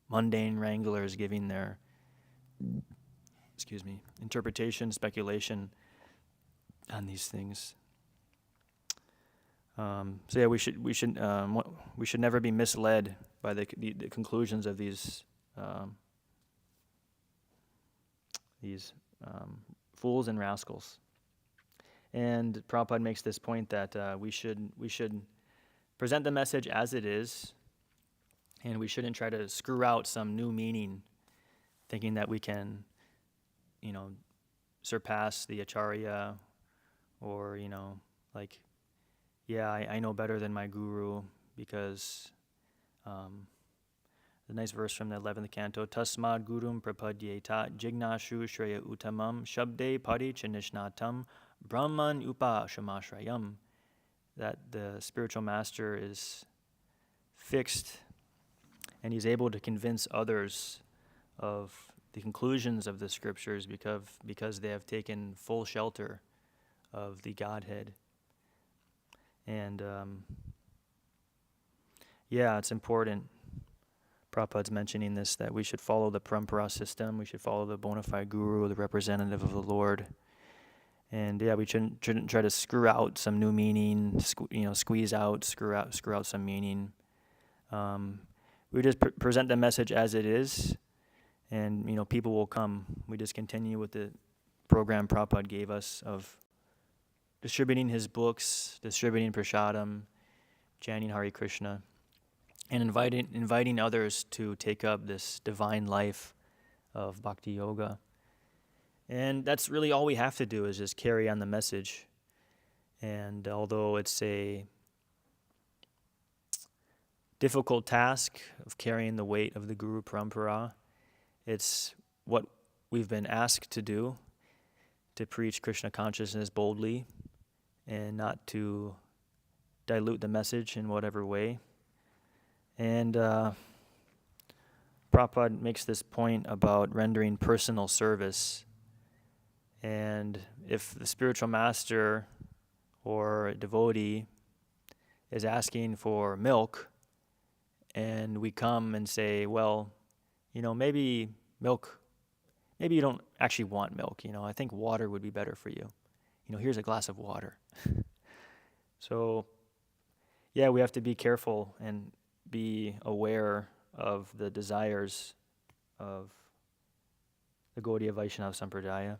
mundane wranglers giving their interpretation, speculation on these things. We should never be misled by the conclusions of these fools and rascals. And Prabhupada makes this point that we should present the message as it is, and we shouldn't try to screw out some new meaning, thinking that we can, surpass the Acharya, or I know better than my guru, because the nice verse from the 11th canto, Tasmad gurum prapadyeta jignashu shreya uttamam shabde parichanishnatam brahman upa shamashrayam, that the spiritual master is fixed and he's able to convince others of the conclusions of the scriptures because they have taken full shelter of the Godhead. And it's important. Prabhupada's mentioning this, that we should follow the parampara system, we should follow the bona fide guru, the representative of the Lord. And yeah, we shouldn't try to screw out some new meaning, squeeze out, screw out some meaning. We just present the message as it is, and people will come. We just continue with the program Prabhupada gave us of distributing his books, distributing prasadam, chanting Hare Krishna, and inviting others to take up this divine life of bhakti yoga. And that's really all we have to do, is just carry on the message. And although it's a difficult task of carrying the weight of the Guru Parampara, it's what we've been asked to do, to preach Krishna consciousness boldly and not to dilute the message in whatever way. And Prabhupada makes this point about rendering personal service. And if the spiritual master or a devotee is asking for milk, and we come and say, well, maybe you don't actually want milk. I think water would be better for you. Here's a glass of water. So, yeah, we have to be careful and be aware of the desires of the Gaudiya Vaishnava Sampradaya.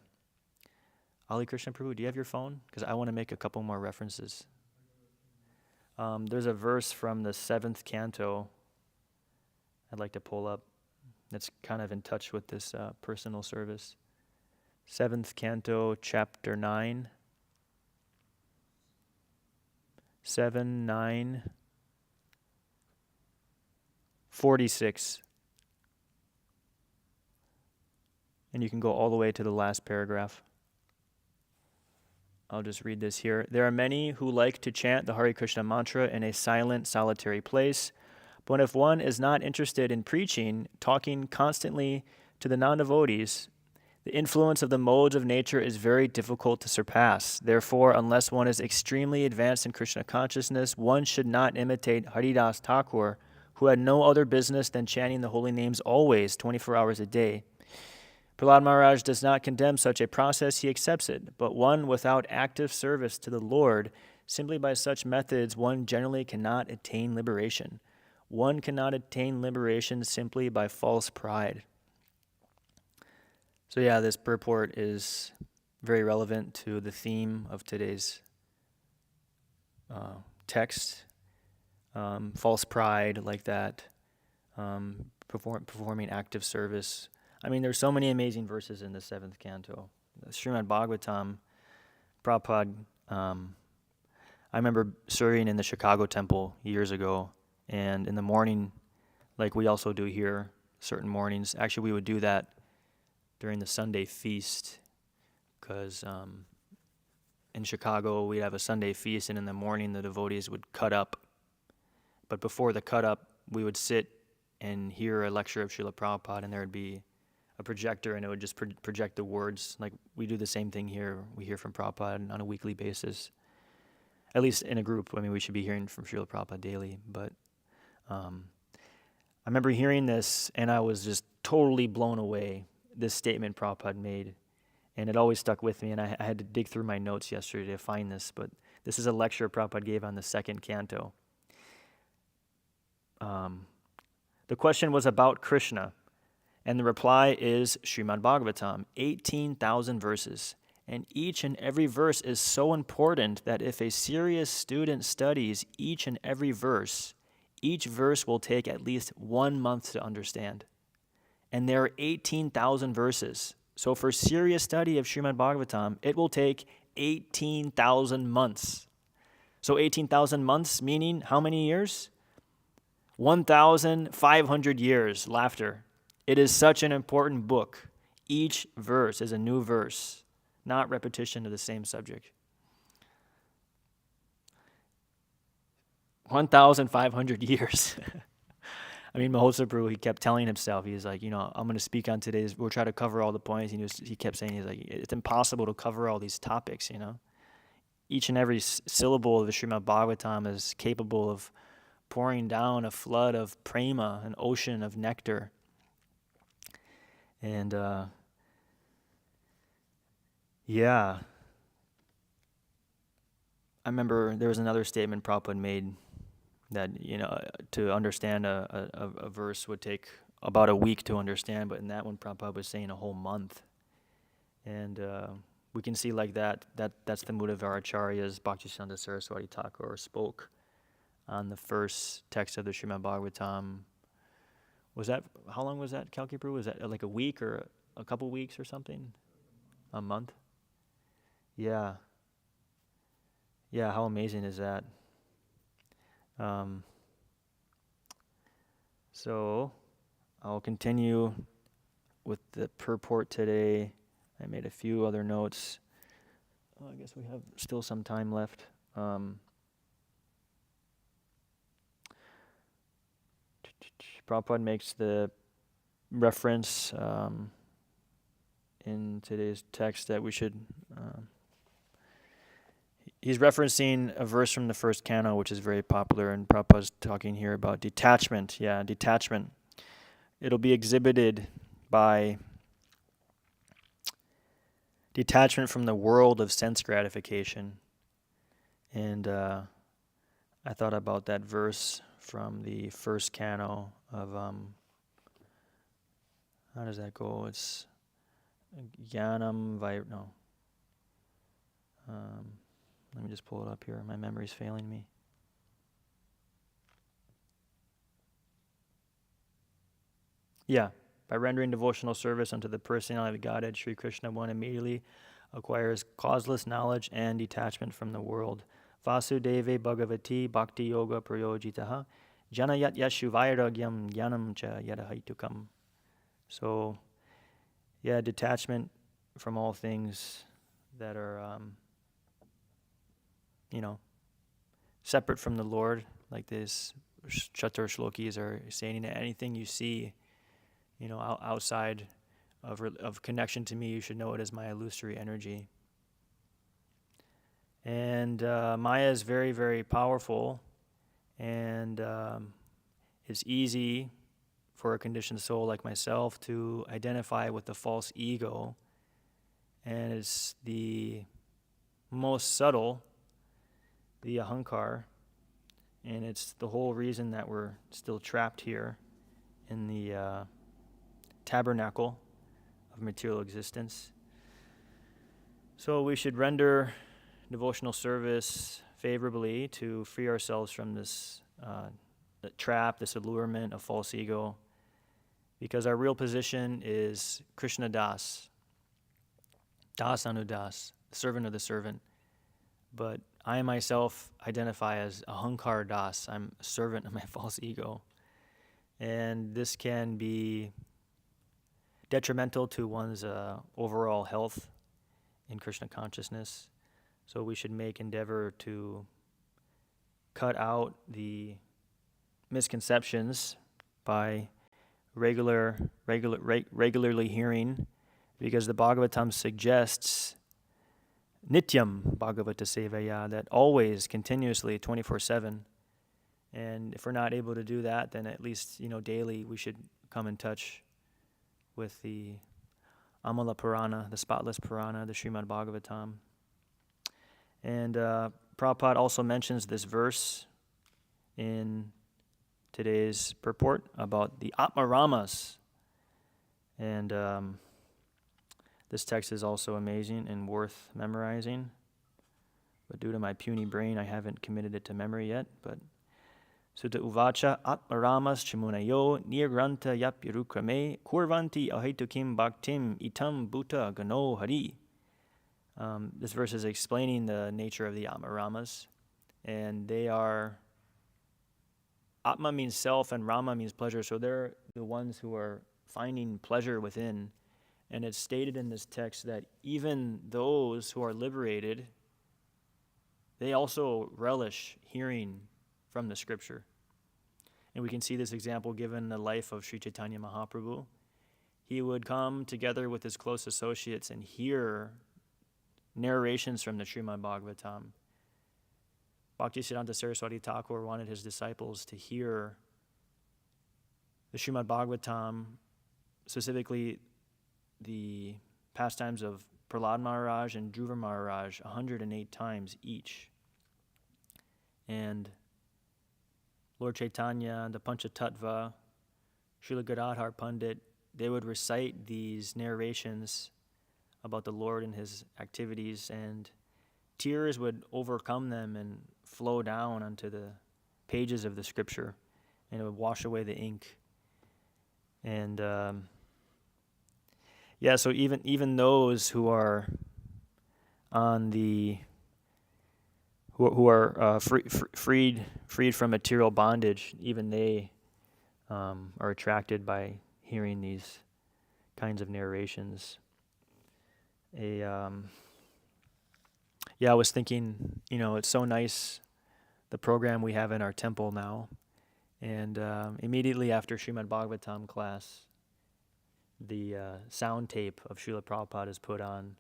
Ali Krishna Prabhu, do you have your phone? Because I want to make a couple more references. There's a verse from the 7th canto I'd like to pull up that's kind of in touch with this personal service. 7th canto, chapter 9. 7, 9, 46. And you can go all the way to the last paragraph. I'll just read this here. There are many who like to chant the Hare Krishna mantra in a silent, solitary place. But if one is not interested in preaching, talking constantly to the non-devotees, the influence of the modes of nature is very difficult to surpass. Therefore, unless one is extremely advanced in Krishna consciousness, one should not imitate Haridas Thakur, who had no other business than chanting the holy names always, 24 hours a day. Prahlad Maharaj does not condemn such a process, he accepts it, but one without active service to the Lord, simply by such methods, one generally cannot attain liberation. One cannot attain liberation simply by false pride. So yeah, this purport is very relevant to the theme of today's text. False pride, like that, performing active service. I mean, there's so many amazing verses in the 7th canto. Srimad Bhagavatam, Prabhupada, I remember serving in the Chicago temple years ago, and in the morning, like we also do here, certain mornings, actually we would do that during the Sunday feast, because in Chicago we'd have a Sunday feast, and in the morning the devotees would cut up. But before the cut up, we would sit and hear a lecture of Srila Prabhupada, and there would be a projector, and it would just project the words. Like we do the same thing here. We hear from Prabhupada on a weekly basis, at least in a group. I mean, we should be hearing from Srila Prabhupada daily, but I remember hearing this, and I was just totally blown away. This statement Prabhupada made, and it always stuck with me, and I had to dig through my notes yesterday to find this, but this is a lecture Prabhupada gave on the 2nd canto. The question was about Krishna, and the reply is Srimad Bhagavatam, 18,000 verses, and each and every verse is so important that if a serious student studies each and every verse, each verse will take at least 1 month to understand. And there are 18,000 verses. So for serious study of Srimad Bhagavatam, it will take 18,000 months. So 18,000 months meaning how many years? 1,500 years. Laughter. It is such an important book. Each verse is a new verse, not repetition of the same subject. 1,500 years. I mean, Mahotsa Prabhu, he kept telling himself, he's like, I'm going to speak on today's, we'll try to cover all the points. He kept saying, he's like, it's impossible to cover all these topics, Each and every syllable of the Srimad Bhagavatam is capable of pouring down a flood of prema, an ocean of nectar. And, yeah, I remember there was another statement Prabhupada made that, to understand a verse would take about a week to understand, but in that one Prabhupada was saying a whole month. And we can see like that's the mood of our acharyas. Bhaktisiddhanta Saraswati Thakur spoke on the first text of the Srimad Bhagavatam. How long was that, Kalki Prabhu? Was that like a week or a couple weeks or something? A month? Yeah. Yeah, how amazing is that? So I'll continue with the purport today. I made a few other notes. I guess we have still some time left. Prabhupada makes the reference in today's text that we should... he's referencing a verse from the first canto, which is very popular, and Prabhupada's talking here about detachment. Yeah, detachment. It'll be exhibited by detachment from the world of sense gratification. And I thought about that verse from the first canto of, how does that go? It's Jnanam let me just pull it up here. My memory's failing me. Yeah. By rendering devotional service unto the personality of Godhead, Sri Krishna one immediately acquires causeless knowledge and detachment from the world. Vasudeve Bhagavati Bhakti Yoga Prayojitaha Janayat Yashu Vairagyam Jnanam Cha Yadahaitukam. So, yeah, detachment from all things that are, separate from the Lord, like this Chatur Shlokis are saying, that anything you see, outside of connection to me, you should know it as my illusory energy. And Maya is very, very powerful, and it's easy for a conditioned soul like myself to identify with the false ego, and it's the most subtle, the ahankar, and it's the whole reason that we're still trapped here in the tabernacle of material existence. So we should render devotional service favorably to free ourselves from this trap, this allurement of false ego, because our real position is Krishna Das, Das Anudas, the servant of the servant. But I myself identify as Ahankar Das. I'm a servant of my false ego. And this can be detrimental to one's overall health in Krishna consciousness. So we should make endeavor to cut out the misconceptions by regularly hearing, because the Bhagavatam suggests Nityam Bhagavata Sevaya, that always, continuously, 24/7. And if we're not able to do that, then at least, daily we should come in touch with the Amala Purana, the spotless Purana, the Srimad Bhagavatam. And Prabhupada also mentions this verse in today's purport about the Atmaramas. And this text is also amazing and worth memorizing. But due to my puny brain, I haven't committed it to memory yet. But Sutta Uvacha Atmaramas Chimunayo Nirgranta Yapyarukrame Kurvanti Ahetukim Bhaktim Itam Bhuta Gano Hari. This verse is explaining the nature of the Atmaramas. And they are, Atma means self and Rama means pleasure. So they're the ones who are finding pleasure within. And it's stated in this text that even those who are liberated, they also relish hearing from the scripture. And we can see this example given in the life of Sri Chaitanya Mahaprabhu. He would come together with his close associates and hear narrations from the Srimad Bhagavatam. Bhaktisiddhanta Saraswati Thakur wanted his disciples to hear the Srimad Bhagavatam, specifically the pastimes of Prahlad Maharaj and Dhruva Maharaj, 108 times each. and Lord Chaitanya, the Panchatattva, Srila Gadadhar Pandit, they would recite these narrations about the Lord and his activities, and tears would overcome them and flow down onto the pages of the scripture, and it would wash away the ink. And so even those who are on the who are freed from material bondage, even they are attracted by hearing these kinds of narrations. I was thinking, it's so nice, the program we have in our temple now. And immediately after Srimad Bhagavatam class, the sound tape of Srila Prabhupada is put on.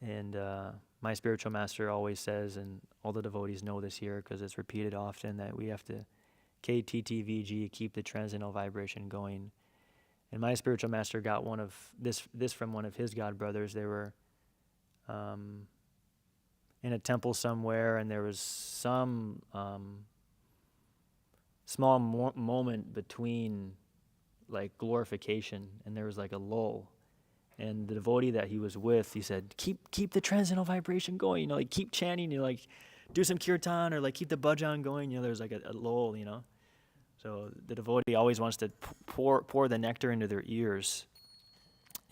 And my spiritual master always says, and all the devotees know this here because it's repeated often, that we have to KTTVG, keep the transcendental vibration going. And my spiritual master got one of this from one of his god brothers. They were in a temple somewhere, and there was some small moment between like glorification, and there was like a lull. And the devotee that he was with, he said, keep the transcendental vibration going, like keep chanting, like do some kirtan, or like keep the bhajan going, there's like a lull, So the devotee always wants to pour the nectar into their ears.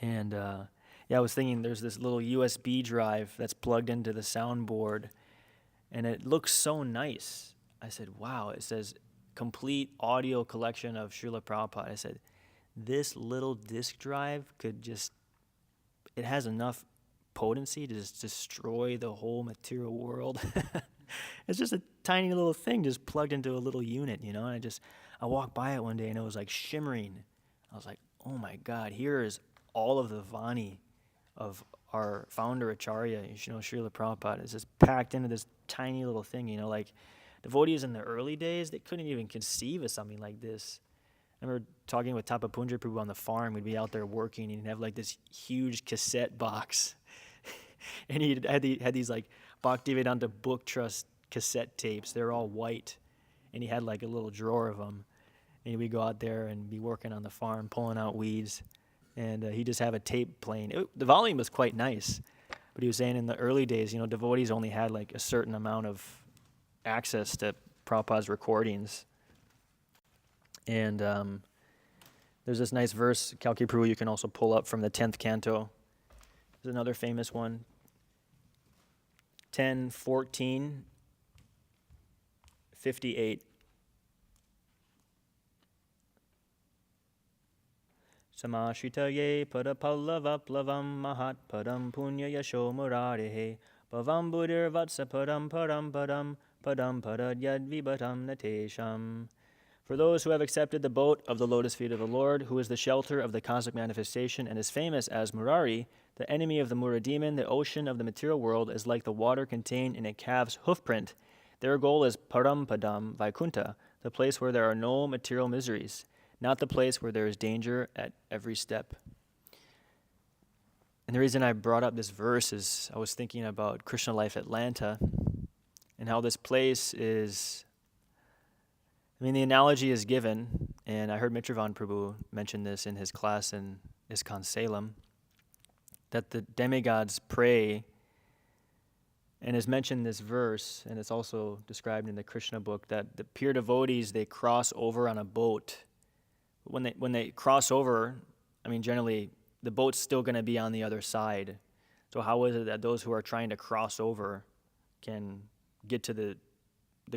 And I was thinking there's this little USB drive that's plugged into the soundboard, and it looks so nice. I said, wow, it says complete audio collection of Srila Prabhupada. I said, this little disk drive it has enough potency to just destroy the whole material world. It's just a tiny little thing just plugged into a little unit, and I walked by it one day and it was like shimmering. I was like, oh my God, here is all of the Vani of our founder Acharya, Srila Prabhupada. It's just packed into this tiny little thing, like devotees in the early days, they couldn't even conceive of something like this. I remember talking with Tapapunja Prabhu on the farm. We'd be out there working, and he'd have like this huge cassette box. And he had these like Bhaktivedanta Book Trust cassette tapes. They're all white. And he had like a little drawer of them. And we'd go out there and be working on the farm, pulling out weeds. And he'd just have a tape playing. The volume was quite nice. But he was saying in the early days, devotees only had like a certain amount of access to Prabhupada's recordings. And there's this nice verse, Kalki Prabhu, you can also pull up from the 10th canto. There's another famous one. 10:14:58. Samashitaye padapallavaplavam mahat padam punya yasho murarehe bhavam buddhir vatsa padam padam padam padam padadyad vibatam natesham. For those who have accepted the boat of the lotus feet of the Lord, who is the shelter of the cosmic manifestation and is famous as Murari, the enemy of the Mura demon, the ocean of the material world is like the water contained in a calf's hoofprint. Their goal is Parampadam Vaikunta, the place where there are no material miseries, not the place where there is danger at every step. And the reason I brought up this verse is I was thinking about Krishna Life Atlanta and how this place is, the analogy is given, and I heard Mitravan Prabhu mention this in his class in ISKCON Salem, that the demigods pray, and is mentioned in this verse, and it's also described in the Krishna book, that the pure devotees, they cross over on a boat. When they cross over, generally, the boat's still going to be on the other side. So how is it that those who are trying to cross over can get to the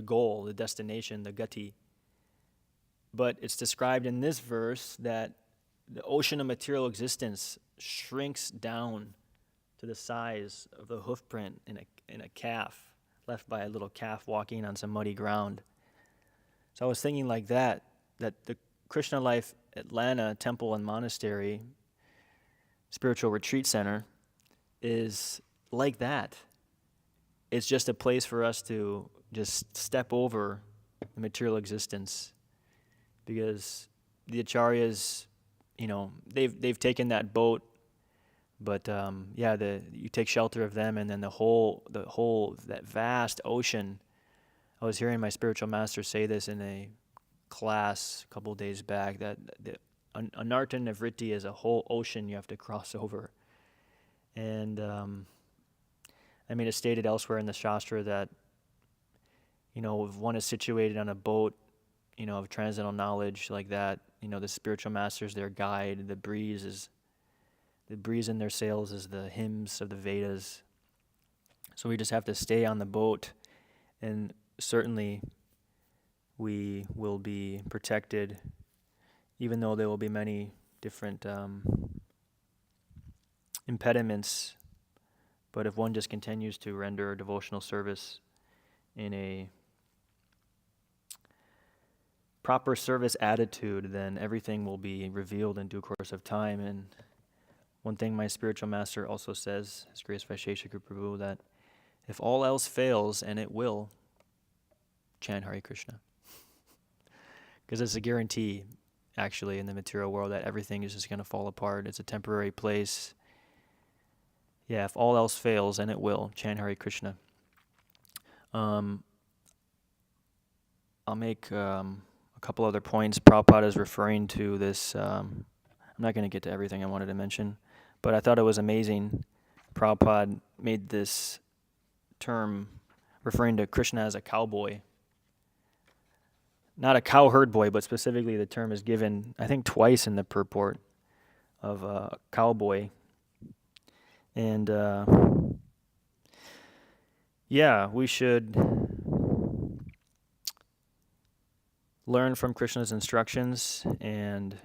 goal, the destination, the gati? But it's described in this verse that the ocean of material existence shrinks down to the size of the hoofprint in a calf, left by a little calf walking on some muddy ground. So I was thinking like that the Krishna Life Atlanta Temple and Monastery Spiritual Retreat Center is like that. It's just a place for us to just step over the material existence, because the acharyas, they've taken that boat, but you take shelter of them, and then the whole that vast ocean I was hearing my spiritual master say this in a class a couple of days back, that anartha and vritti is a whole ocean you have to cross over. And it's stated elsewhere in the Shastra that, if one is situated on a boat, of transcendental knowledge like that, the spiritual master is their guide. The breeze in their sails is the hymns of the Vedas. So we just have to stay on the boat, and certainly we will be protected, even though there will be many different impediments. But if one just continues to render devotional service in a proper service attitude, then everything will be revealed in due course of time. And one thing my spiritual master also says, His Grace Vaisheshika Prabhu, that if all else fails, and it will, chant Hare Krishna. Because it's a guarantee, actually, in the material world that everything is just going to fall apart. It's a temporary place. Yeah, if all else fails, and it will, chant Hare Krishna. I'll make a couple other points. Prabhupada is referring to this. I'm not going to get to everything I wanted to mention, but I thought it was amazing. Prabhupada made this term referring to Krishna as a cowboy. Not a cowherd boy, but specifically the term is given, I think, twice in the purport of a cowboy. And we should learn from Krishna's instructions and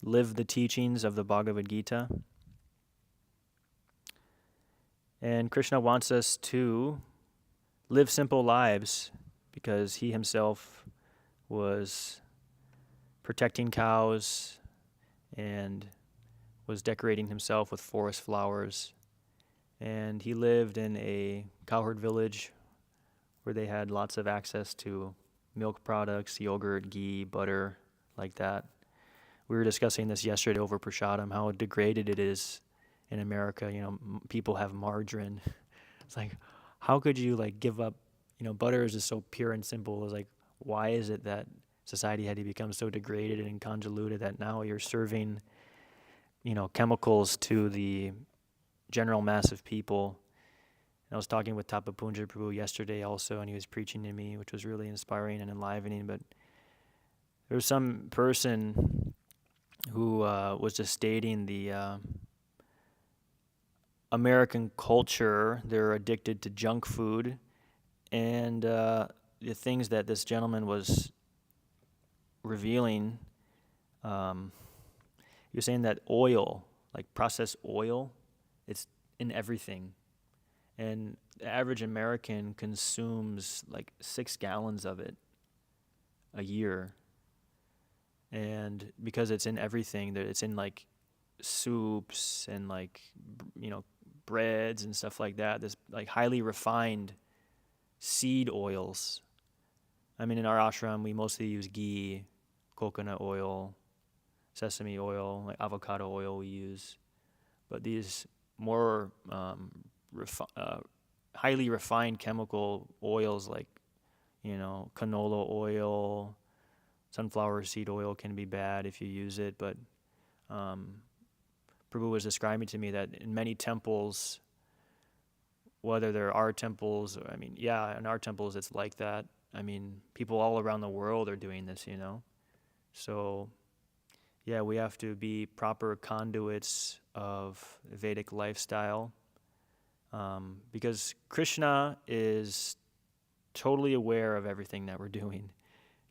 live the teachings of the Bhagavad Gita. And Krishna wants us to live simple lives, because he himself was protecting cows and was decorating himself with forest flowers. And he lived in a cowherd village where they had lots of access to milk products, yogurt, ghee, butter, like that. We were discussing this yesterday over Prasadam, how degraded it is in America. People have margarine. It's like, how could you give up? Butter is just so pure and simple. It's like, why is it that society had to become so degraded and convoluted that now you're serving, chemicals to the general mass of people? And I was talking with Tapapunja Prabhu yesterday also, and he was preaching to me, which was really inspiring and enlivening. But there was some person who was just stating the American culture. They're addicted to junk food. And the things that this gentleman was revealing, he was saying that oil, like processed oil, it's in everything. And the average American consumes 6 gallons of it a year. And because it's in everything, it's in soups and breads and stuff like that, this highly refined seed oils. In our ashram, we mostly use ghee, coconut oil, sesame oil, avocado oil we use. But these more highly refined chemical oils canola oil, sunflower seed oil can be bad if you use it. But Prabhu was describing to me that in many temples, whether there are temples, in our temples it's like that. People all around the world are doing this, So, we have to be proper conduits of Vedic lifestyle, because Krishna is totally aware of everything that we're doing.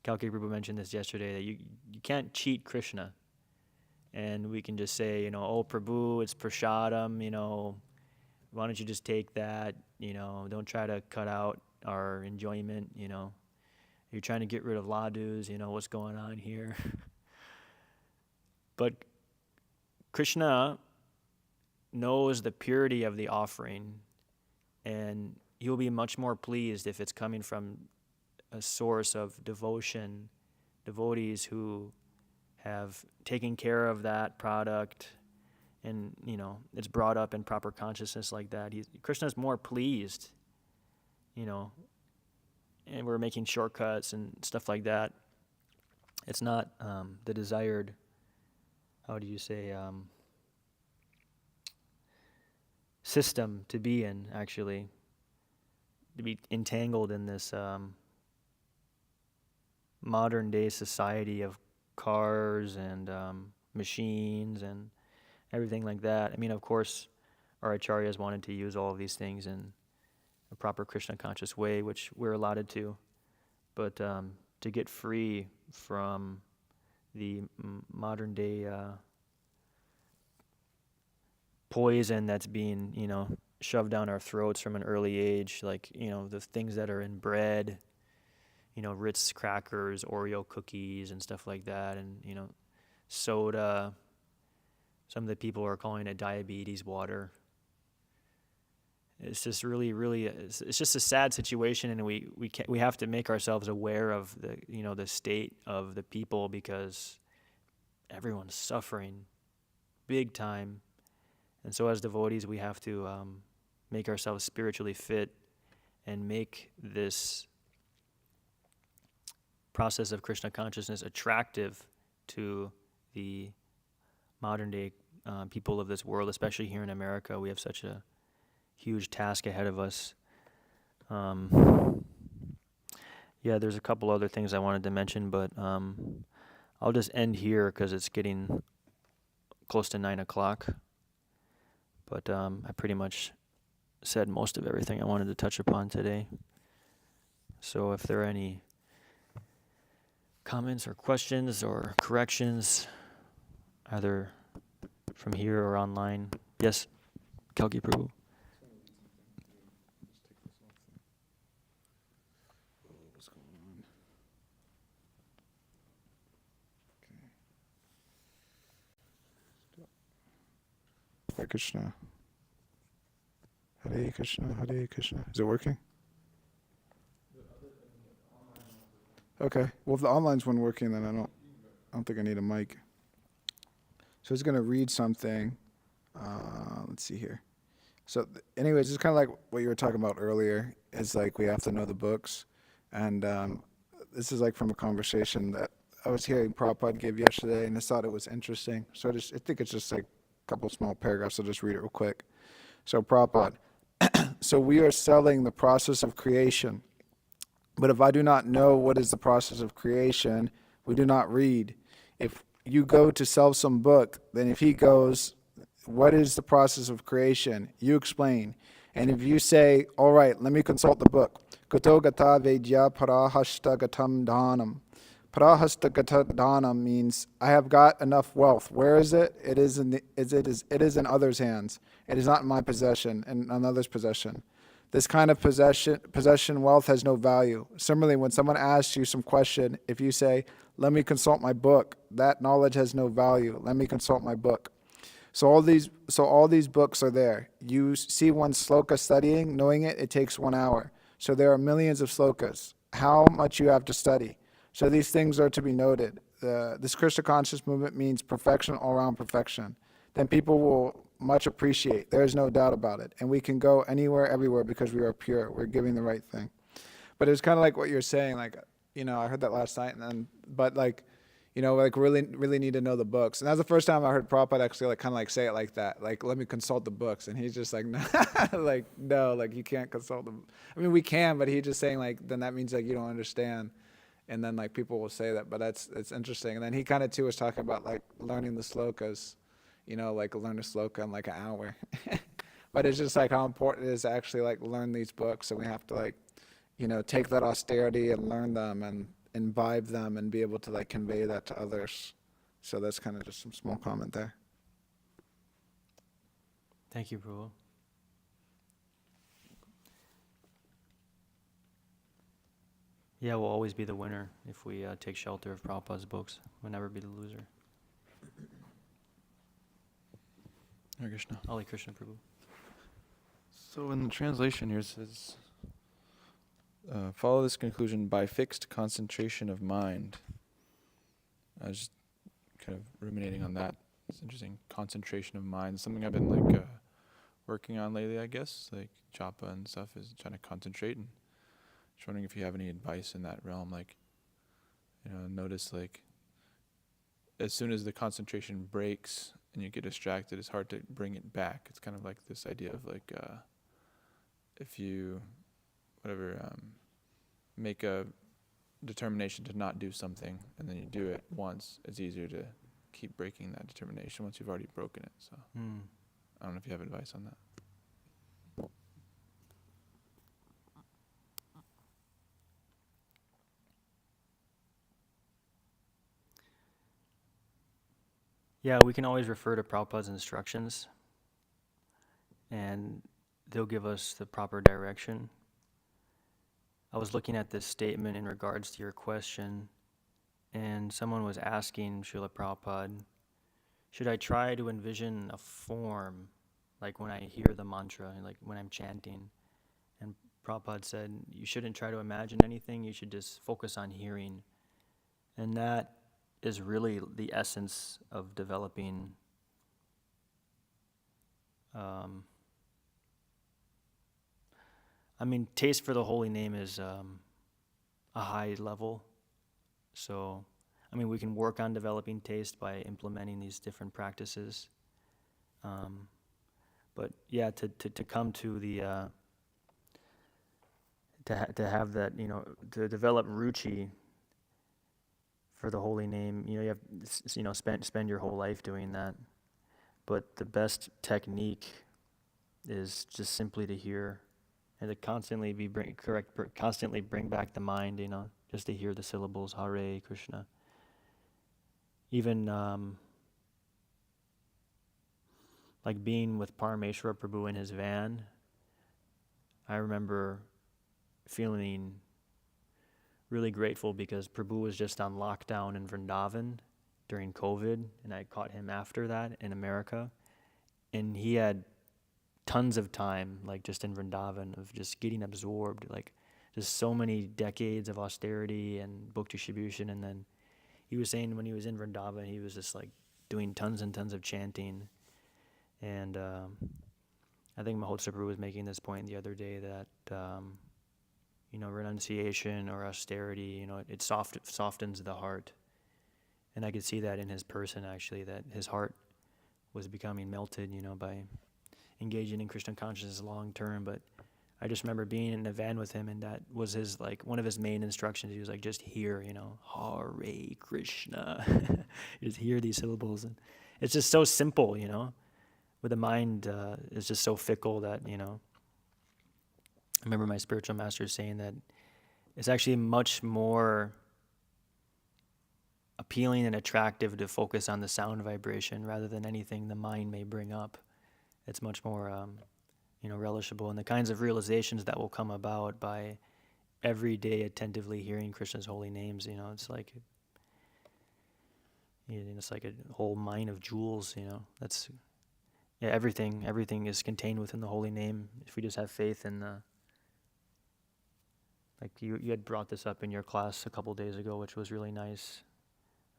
Kalki Prabhu mentioned this yesterday, that you can't cheat Krishna. And we can just say, oh, Prabhu, it's prasadam, why don't you just take that, don't try to cut out our enjoyment, You're trying to get rid of ladus, what's going on here? But Krishna knows the purity of the offering, and he'll be much more pleased if it's coming from a source of devotion, devotees who have taken care of that product, and it's brought up in proper consciousness like that. Krishna's more pleased, and we're making shortcuts and stuff like that. It's not the desired, how do you say, system to be in, actually, to be entangled in this modern day society of cars and machines and everything like that. I mean, of course, our acharyas wanted to use all of these things in a proper Krishna conscious way, which we're allotted to, but to get free from the modern day poison that's being, shoved down our throats from an early age, like, the things that are in bread, Ritz crackers, Oreo cookies and stuff like that, and, soda. Some of the people are calling it diabetes water. It's just really, really, it's just a sad situation, and we have to make ourselves aware of the state of the people, because everyone's suffering big time. And so as devotees, we have to make ourselves spiritually fit and make this process of Krishna consciousness attractive to the modern day people of this world, especially here in America. We have such a huge task ahead of us. Yeah, there's a couple other things I wanted to mention, but I'll just end here because it's getting close to 9 o'clock. But I pretty much said most of everything I wanted to touch upon today. So if there are any comments or questions or corrections, either from here or online. Yes, Kalki Prabhu. What's going on? Okay. Hare Krishna. Hare Krishna, Hare Krishna. Is it working? Okay. Well, if the online's one working, then I don't think I need a mic. So he's going to read something. Let's see here. So anyways, it's kind of like what you were talking about earlier. It's like we have to know the books. And this is like from a conversation that I was hearing Prabhupada give yesterday, and I thought it was interesting. So I think it's just like a couple small paragraphs. I'll just read it real quick. So Prabhupada, so we are selling the process of creation. But if I do not know what is the process of creation, we do not read. If you go to sell some book, then if he goes, what is the process of creation? You explain. And if you say, all right, let me consult the book. Kato gata vedya parahasta gatam dhanam. Parahasta gata dhanam means I have got enough wealth. Where is it? It is in others' hands. It is not in my possession, in another's possession. This kind of possession wealth has no value. Similarly, when someone asks you some question, if you say, let me consult my book, that knowledge has no value. Let me consult my book. So all these books are there. You see one sloka studying, knowing it takes 1 hour. So there are millions of slokas. How much you have to study. So these things are to be noted. This Krishna conscious movement means perfection, all around perfection. Then people will much appreciate. There is no doubt about it. And we can go anywhere, everywhere, because we are pure. We're giving the right thing. But it's kind of like what you're saying, like, I heard that last night, really, really need to know the books. And that's the first time I heard Prabhupada actually kind of say it like that. Like, let me consult the books. And he's just like, no, no, you can't consult them. I mean, we can, but he's just saying then that means you don't understand. And then people will say that, but it's interesting. And then he kind of too was talking about learning the slokas, learn a sloka in an hour. But it's just how important it is to actually learn these books. And we have to take that austerity and learn them and imbibe them and be able to convey that to others. So that's kind of just some small comment there. Thank you, Prabhu. Yeah, we'll always be the winner if we take shelter of Prabhupada's books. We'll never be the loser. Hare Krishna. Hare Krishna, Prabhu. So in the translation here it says, follow this conclusion by fixed concentration of mind. I was just kind of ruminating on that. It's interesting. Concentration of mind. Something I've been working on lately, I guess. Japa and stuff is trying to concentrate. And Just wondering if you have any advice in that realm, like, notice like as soon as the concentration breaks and you get distracted, it's hard to bring it back. It's kind of like this idea of like, if you, make a determination to not do something and then you do it once, it's easier to keep breaking that determination once you've already broken it. So I don't know if you have advice on that. Yeah, we can always refer to Prabhupada's instructions, and they'll give us the proper direction. I was looking at this statement in regards to your question, and someone was asking Srila Prabhupada, should I try to envision a form, like when I hear the mantra, like when I'm chanting? And Prabhupada said, you shouldn't try to imagine anything, you should just focus on hearing. And that is really the essence of developing taste for the holy name is a high level. So, we can work on developing taste by implementing these different practices. But yeah, to come to the, to have that, to develop ruchi for the holy name, you have, spend your whole life doing that. But the best technique is just simply to hear and to constantly constantly bring back the mind, just to hear the syllables, Hare Krishna. Even like being with Parameshwara Prabhu in his van, I remember feeling really grateful because Prabhu was just on lockdown in Vrindavan during COVID, and I caught him after that in America. And he had tons of time, like just in Vrindavan, of just getting absorbed, like just so many decades of austerity and book distribution. And then he was saying when he was in Vrindavan, he was just like doing tons and tons of chanting. And I think Mahotsa Prabhu was making this point the other day that, renunciation or austerity, it softens the heart. And I could see that in his person, actually, that his heart was becoming melted, by engaging in Krishna consciousness long term. But I just remember being in the van with him, and that was his, like, one of his main instructions. He was like, just hear, Hare Krishna. You just hear these syllables. And it's just so simple, With the mind is just so fickle that, I remember my spiritual master saying that it's actually much more appealing and attractive to focus on the sound vibration rather than anything the mind may bring up. It's much more, relishable, and the kinds of realizations that will come about by every day attentively hearing Krishna's holy names. It's like, it's like a whole mine of jewels. That's everything is contained within the holy name. If we just have faith in the. Like you had brought this up in your class a couple days ago, which was really nice.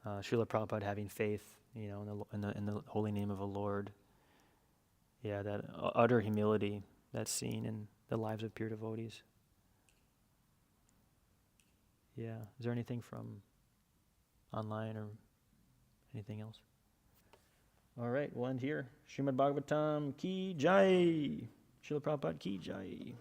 Srila Prabhupada having faith, in the holy name of the Lord. Yeah, that utter humility that's seen in the lives of pure devotees. Yeah. Is there anything from online or anything else? All right, we'll end here. Srimad Bhagavatam ki jai. Srila Prabhupada ki jai.